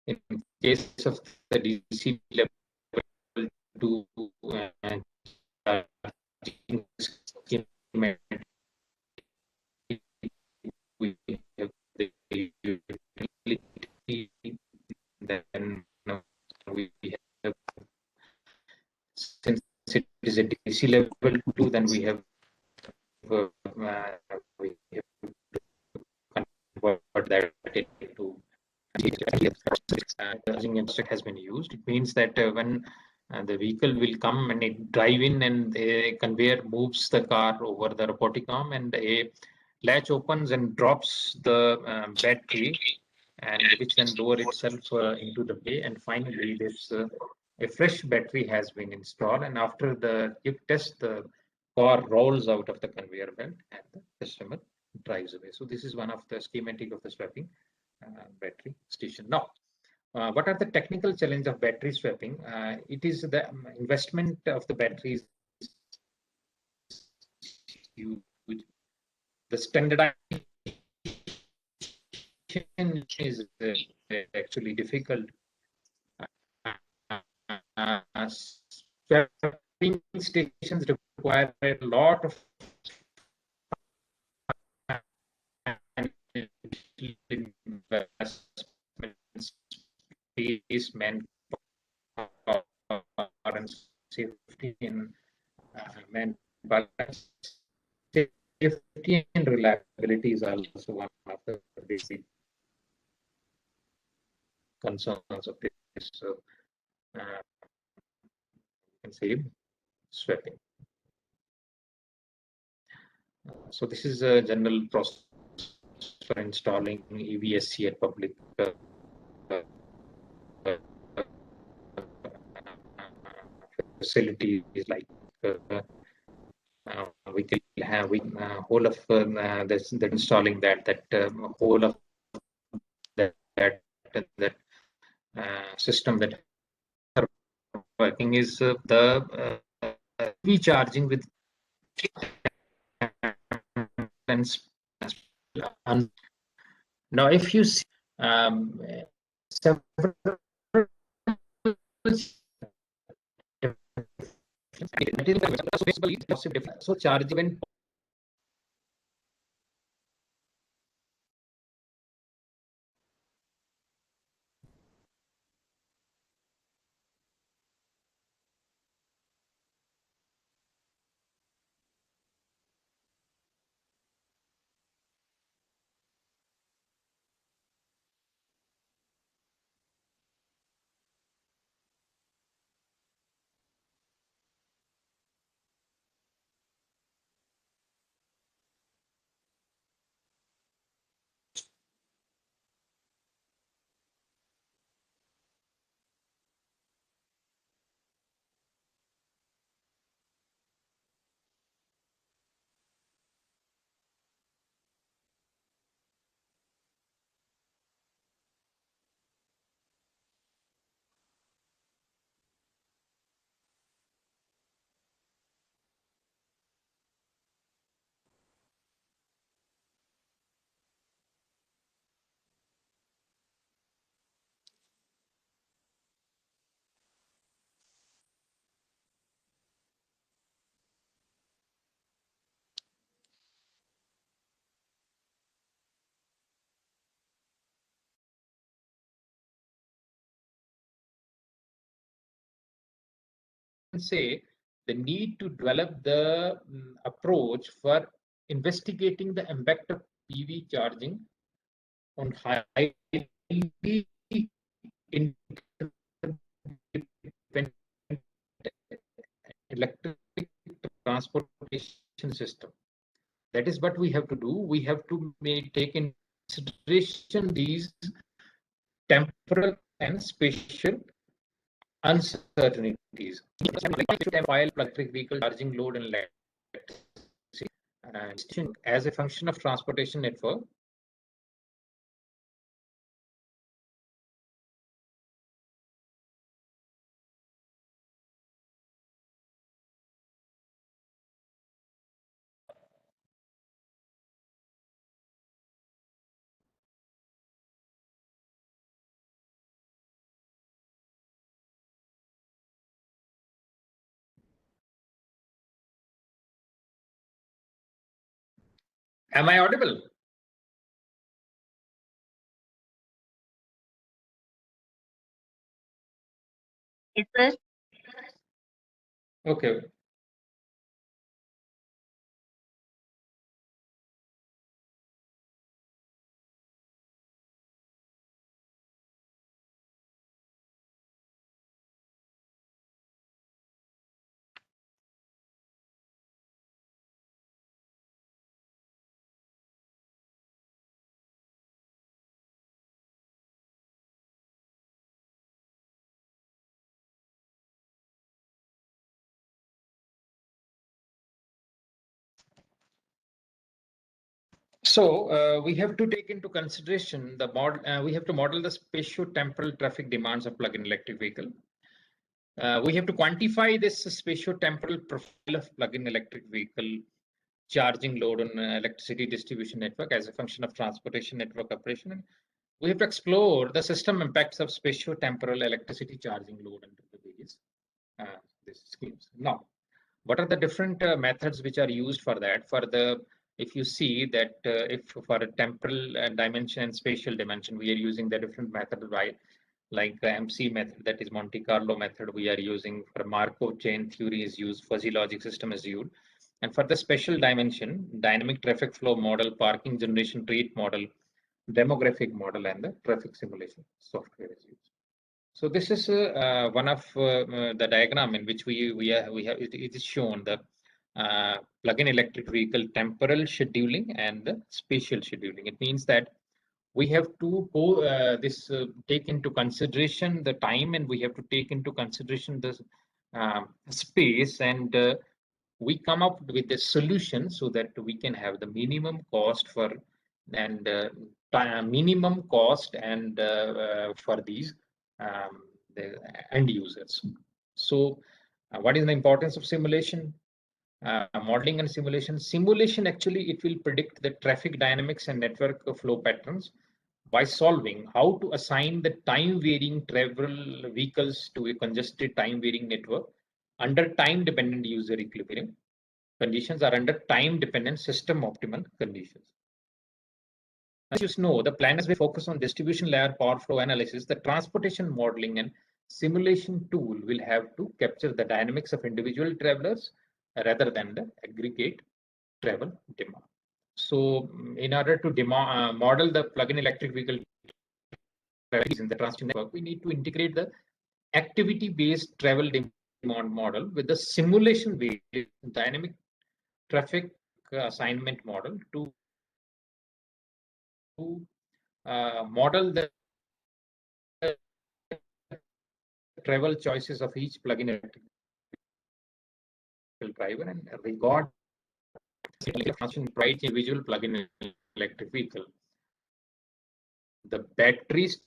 In case of the DC level 2 charging schematic, we have the utility, then we have, since it is a DC level 2, then we have convert that into charging infrastructure has been used. It means that when the vehicle will come and it drive in, and a conveyor moves the car over the robotic arm, and a latch opens and drops the battery, and which then lower itself into the bay, and finally this a fresh battery has been installed, and after the quick test, the car rolls out of the conveyor belt and the customer drives away. So this is one of the schematic of the swapping battery station. Now, what are the technical challenge of battery swapping? It is the investment of the batteries huge. The standardization is actually difficult. Swapping stations require a lot of investment, space, manpower, and safety, and manpower. Safety and reliability is also one of the basic concerns of this. So, you can say swapping. So this is a general process for installing EVSC at public facilities, like we can have whole of this, the installing that whole of that system that are working is the EV charging with now if you see several so charge when say the need to develop the approach for investigating the impact of PV charging on highly interdependent electric transportation system. That is what we have to do. We have to take in consideration these temporal and spatial uncertainties. While electric vehicle charging load and electricity as a function of transportation network. Am I audible? Yes, sir. Okay. So we have to take into consideration the model. We have to model the spatio-temporal traffic demands of plug-in electric vehicle. We have to quantify this spatio-temporal profile of plug-in electric vehicle charging load on electricity distribution network as a function of transportation network operation. And we have to explore the system impacts of spatio-temporal electricity charging load under the various these schemes. Now, what are the different methods which are used for that? If you see that if for a temporal dimension and spatial dimension, we are using the different method, right? Like the MC method, that is Monte Carlo method, we are using for Markov chain theory is used, fuzzy logic system is used. And for the spatial dimension, dynamic traffic flow model, parking generation rate model, demographic model, and the traffic simulation software is used. So this is one of the diagram in which we have it is shown the plug-in electric vehicle temporal scheduling and the spatial scheduling. It means that we have to take into consideration the time, and we have to take into consideration the space, and we come up with a solution so that we can have the minimum cost for and minimum cost and for these the end users. So what is the importance of simulation? Modeling and simulation. Simulation actually it will predict the traffic dynamics and network flow patterns by solving how to assign the time varying travel vehicles to a congested time varying network under time dependent user equilibrium conditions are under time dependent system optimal conditions. As you know, the planners will focus on distribution layer power flow analysis. The transportation modeling and simulation tool will have to capture the dynamics of individual travelers rather than the aggregate travel demand. So in order to model the plug-in electric vehicle in the transportation network, we need to integrate the activity-based travel demand model with the simulation-based dynamic traffic assignment model to model the travel choices of each plug-in electric driver and regard function right individual plug-in electric vehicle. The batteries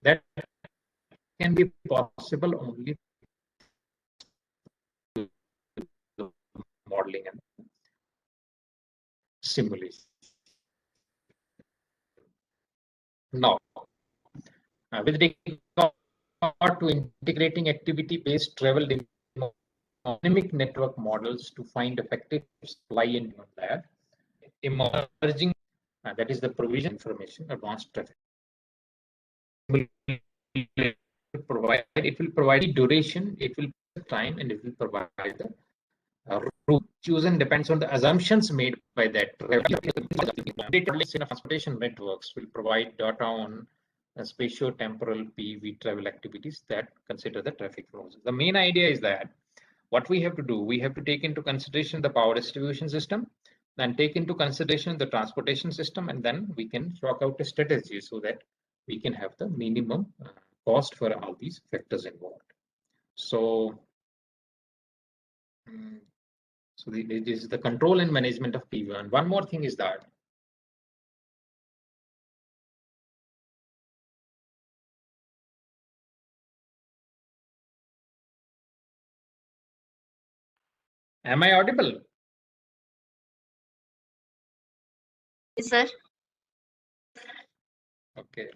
That can be possible only through modeling and simulation. Now, with regard to integrating activity-based travel dynamic network models to find effective supply and demand that emerging, that is the provision information advanced traffic. It will provide duration, it will time, and it will provide the route chosen depends on the assumptions made by that. Transportation networks will provide data on spatio-temporal PV travel activities that consider the traffic flows. The main idea is that what we have to do, we have to take into consideration the power distribution system, then take into consideration the transportation system, and then we can chalk out a strategy so that we can have the minimum cost for all these factors involved. So, this is the control and management of PV. And one more thing is that am I audible? Yes, sir. Okay.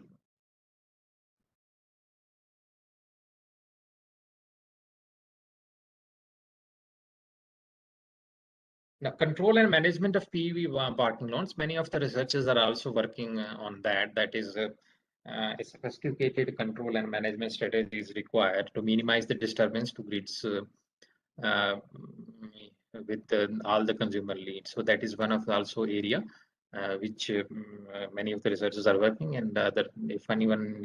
Now, control and management of PV parking lots. Many of the researchers are also working on that. That is a sophisticated control and management strategy is required to minimize the disturbance to grids uh, with all the consumer leads. So that is one of the also area which many of the researchers are working, and that if anyone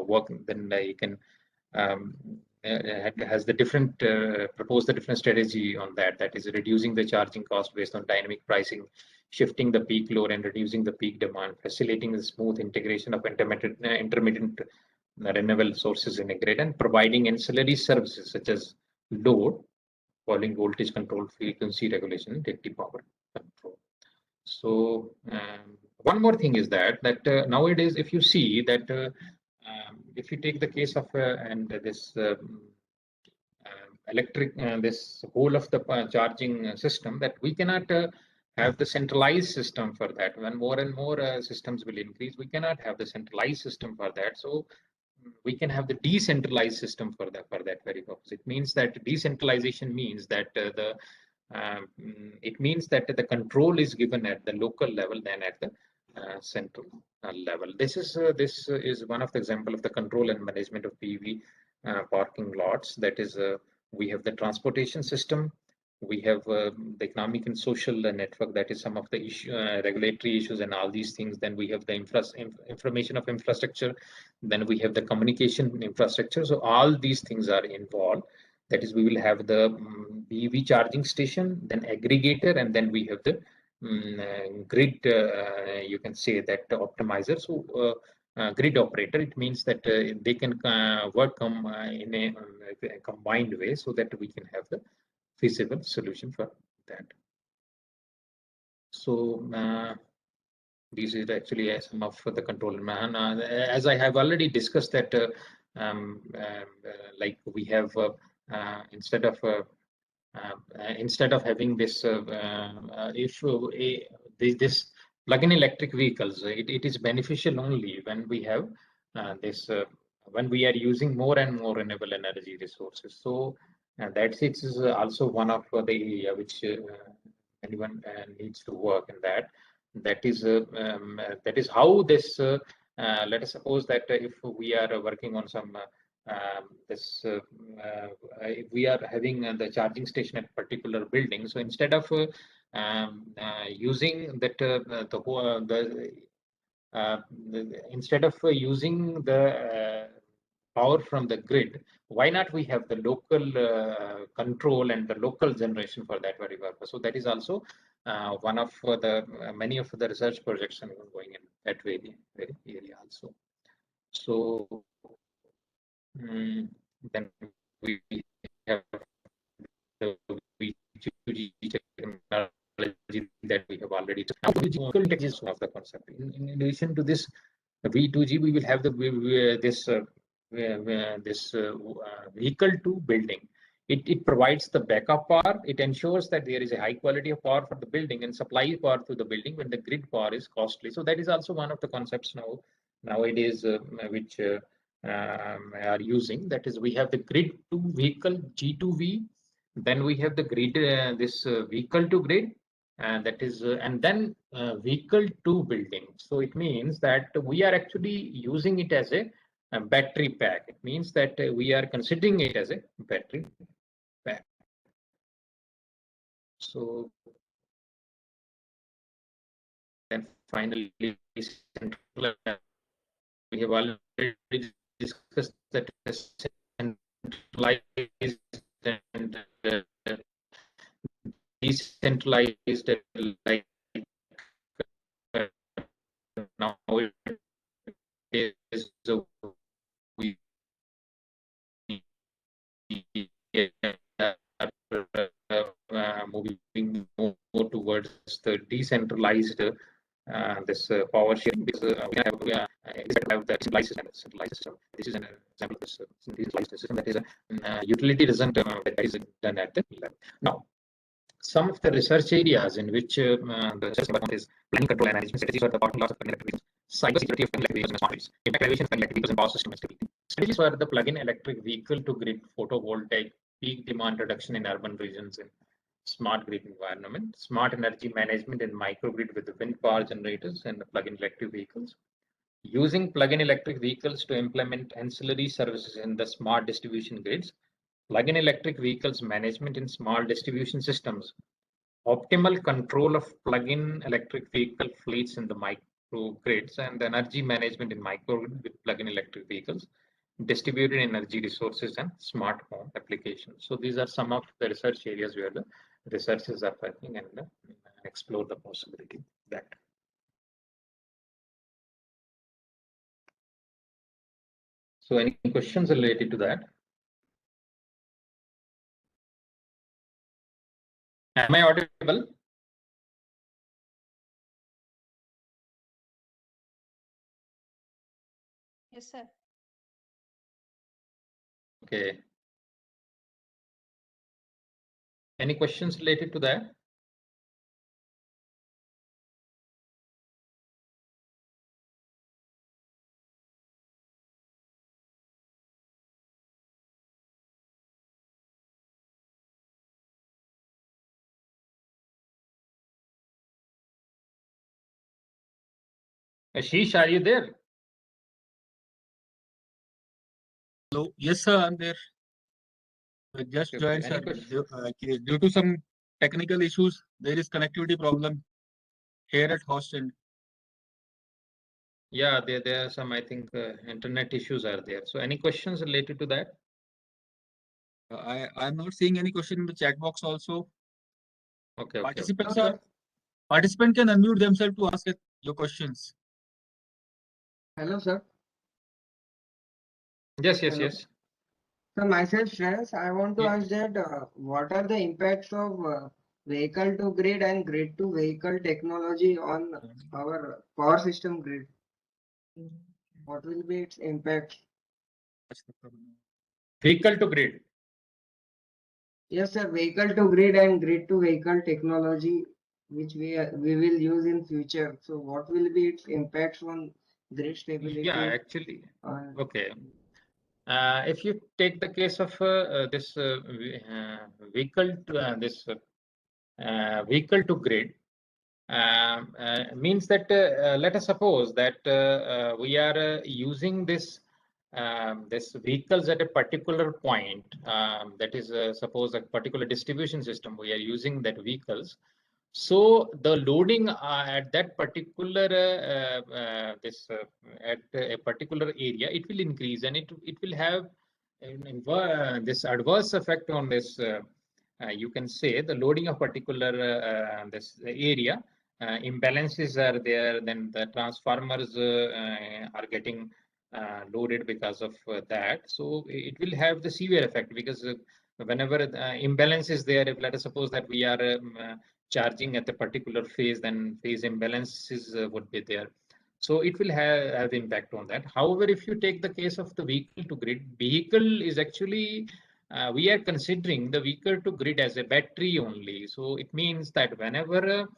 work, then you can um, has the different propose the different strategy on that. That is reducing the charging cost based on dynamic pricing, shifting the peak load and reducing the peak demand, facilitating the smooth integration of intermittent renewable sources in a grid, and providing ancillary services such as load, following voltage control, frequency regulation, and active power control. So one more thing is that nowadays, if you see that if you take the case of and this electric this whole of the charging system, that we cannot have the centralized system for that. When more and more systems will increase, we cannot have the centralized system for that. So we can have the decentralized system for that very purpose. It means that decentralization means that it means that the control is given at the local level than at the central level. This is one of the example of the control and management of PV parking lots. That is, we have the transportation system, we have the economic and social network. That is some of the regulatory issues and all these things. Then we have the information of infrastructure. Then we have the communication infrastructure. So all these things are involved. That is, we will have the EV charging station, then aggregator, and then we have the grid. You can say that optimizer. So grid operator. It means that they can work in a combined way so that we can have the feasible solution for that. So this is actually some of the control. As I have already discussed that like we have instead of having this this plug-in electric vehicles, it is beneficial only when we have this when we are using more and more renewable energy resources. So that is also one of the area which anyone needs to work in that. That is how this. Let us suppose that if we are working on some if we are having the charging station at particular building, so instead of using that instead of using the power from the grid, why not we have the local control and the local generation for that very purpose? So that is also one of the many of the research projects are going in that very area also. So then we have the V2G technology that we have already. Of the concept. In addition to this, V2G, we will have this vehicle to building. It provides the backup power. It ensures that there is a high quality of power for the building and supply power to the building when the grid power is costly. So that is also one of the concepts nowadays which are using. That is, we have the grid to vehicle G2V. Then we have the grid this vehicle to grid, and that is and then vehicle to building. So it means that we are actually using it as a battery pack. It means that we are considering it as a battery pack. So then finally, we have already discussed that centralized and decentralized, like now it is we are moving more towards the decentralized this power sharing, because we have the centralized system. This is an example of this decentralized system, that is utility doesn't that is done at the level. Now, some of the research areas in which the research department is planning, control, and management strategies for the parking lots of electric vehicles, cybersecurity of electric vehicles and smart grids, impact evaluation of electric vehicles and power system stability, strategies for the plug-in electric vehicle to grid photovoltaic peak demand reduction in urban regions in smart grid environment, smart energy management in microgrid with the wind power generators and the plug-in electric vehicles, using plug-in electric vehicles to implement ancillary services in the smart distribution grids, plug-in electric vehicles management in smart distribution systems, optimal control of plug-in electric vehicle fleets in the microgrids, and energy management in microgrid with plug-in electric vehicles, distributed energy resources, and smart home applications. So these are some of the research areas where the researchers are working and explore the possibility that. So any questions related to that? Am I audible? Yes, sir. Okay. Any questions related to that? Ashish, are you there? Hello. Yes, sir, I'm there. I just Okay, joined, any sir. questions? Due to some technical issues, there is connectivity problem here at hostel. Yeah, there are some, I think, internet issues are there. So any questions related to that? I'm not seeing any question in the chat box also. Okay, okay. Participants participant can unmute themselves to ask your questions. Hello, sir. Yes, yes, Hello. yes. So myself, Shreyas, I want to Yeah. ask that what are the impacts of vehicle to grid and grid to vehicle technology on our power system grid? What will be its impact? Vehicle to grid. Yes, sir. Vehicle to grid and grid to vehicle technology, which we will use in future. So what will be its impacts on grid stability? Yeah, actually, okay. If you take the case of this vehicle to vehicle to grid, means that let us suppose that we are using this vehicles at a particular point, that is suppose a particular distribution system, we are using that vehicles. So the loading at that particular at a particular area, it will increase, and it will have this adverse effect on this. You can say the loading of particular this area, imbalances are there. Then the transformers are getting loaded because of that. So it will have the severe effect, because whenever imbalance is there, if let us suppose that we are charging at a particular phase, then phase imbalances would be there. So it will have impact on that. However, if you take the case of the vehicle to grid, vehicle is actually, we are considering the vehicle to grid as a battery only. So it means that whenever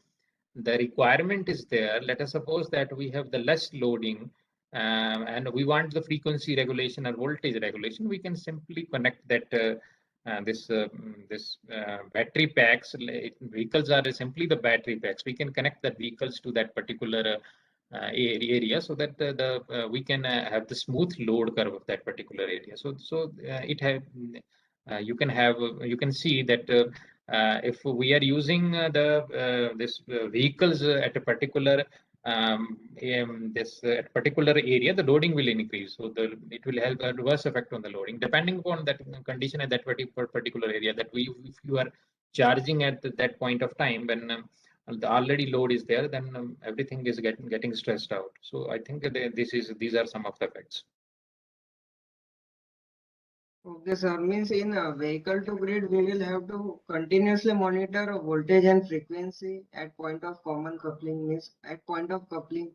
the requirement is there, let us suppose that we have the less loading and we want the frequency regulation or voltage regulation, we can simply connect that this battery packs. Vehicles are simply the battery packs. We can connect the vehicles to that particular area so that we can have the smooth load curve of that particular area. So it have you can see that if we are using this vehicles at a particular at particular area, the loading will increase. So it will have a reverse effect on the loading, depending upon that condition at that particular area. That if you are charging at that point of time when the already load is there, then everything is getting stressed out. So I think that these are some of the effects. Okay, sir. Means in a vehicle to grid, we will have to continuously monitor voltage and frequency at point of common coupling, means at point of coupling.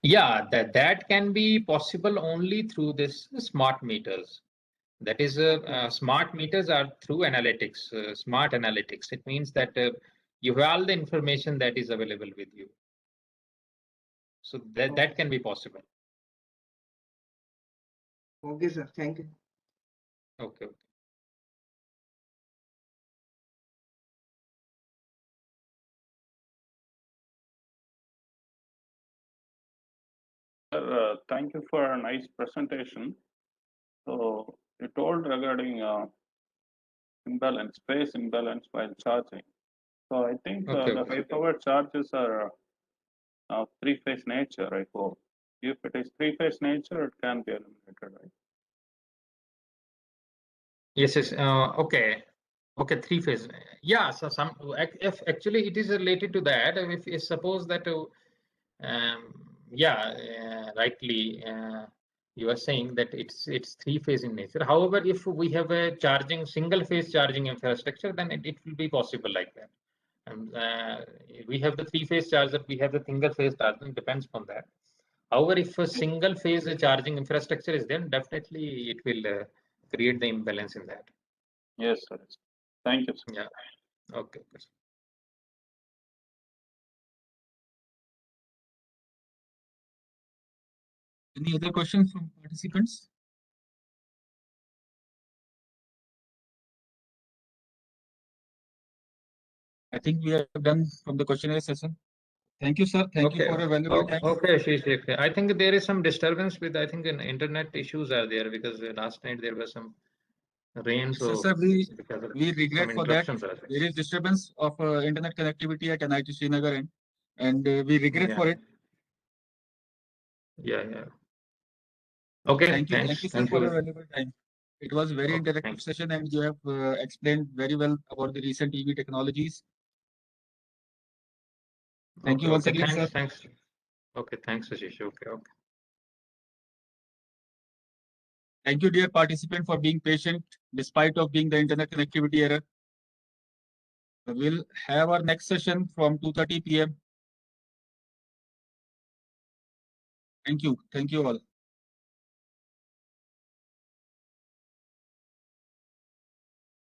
Yeah, that can be possible only through this smart meters. That is, smart meters are through analytics, smart analytics. It means that you have all the information that is available with you. So that can be possible. Okay, sir. Thank you. Okay. Sir, thank you for a nice presentation. So you told regarding imbalance, phase imbalance while charging. So I think the high power charges are three-phase nature, I hope. If it is three-phase nature, it can be eliminated, right? Yes. Okay. Okay, three phase. Yeah. So if actually it is related to that. If suppose that rightly you are saying that it's three phase in nature. However, if we have a single phase charging infrastructure, then it will be possible like that. And we have the three phase charger, we have the single phase charging, depends on that. However, if a single phase charging infrastructure is there, definitely it will create the imbalance in that. Yes, sir. Thank you, sir. Yeah. Okay. Any other questions from participants? I think we have done from the questionnaire session. Thank you, sir. Thank you for a valuable time. Okay, Ashish. I think there is some disturbance with, I think, internet issues are there because last night there was some rain. So Sir, we regret for that. There is disturbance of internet connectivity at NIT Srinagar and we regret for it. Yeah. Okay. Thank you, sir, for a valuable time. It was a very interactive session and you have explained very well about the recent EV technologies. Thank you once again, sir. Thanks. Okay, thanks, Ashish. Okay. Thank you, dear participant, for being patient despite of being the internet connectivity error. We'll have our next session from 2:30 p.m. Thank you. Thank you all.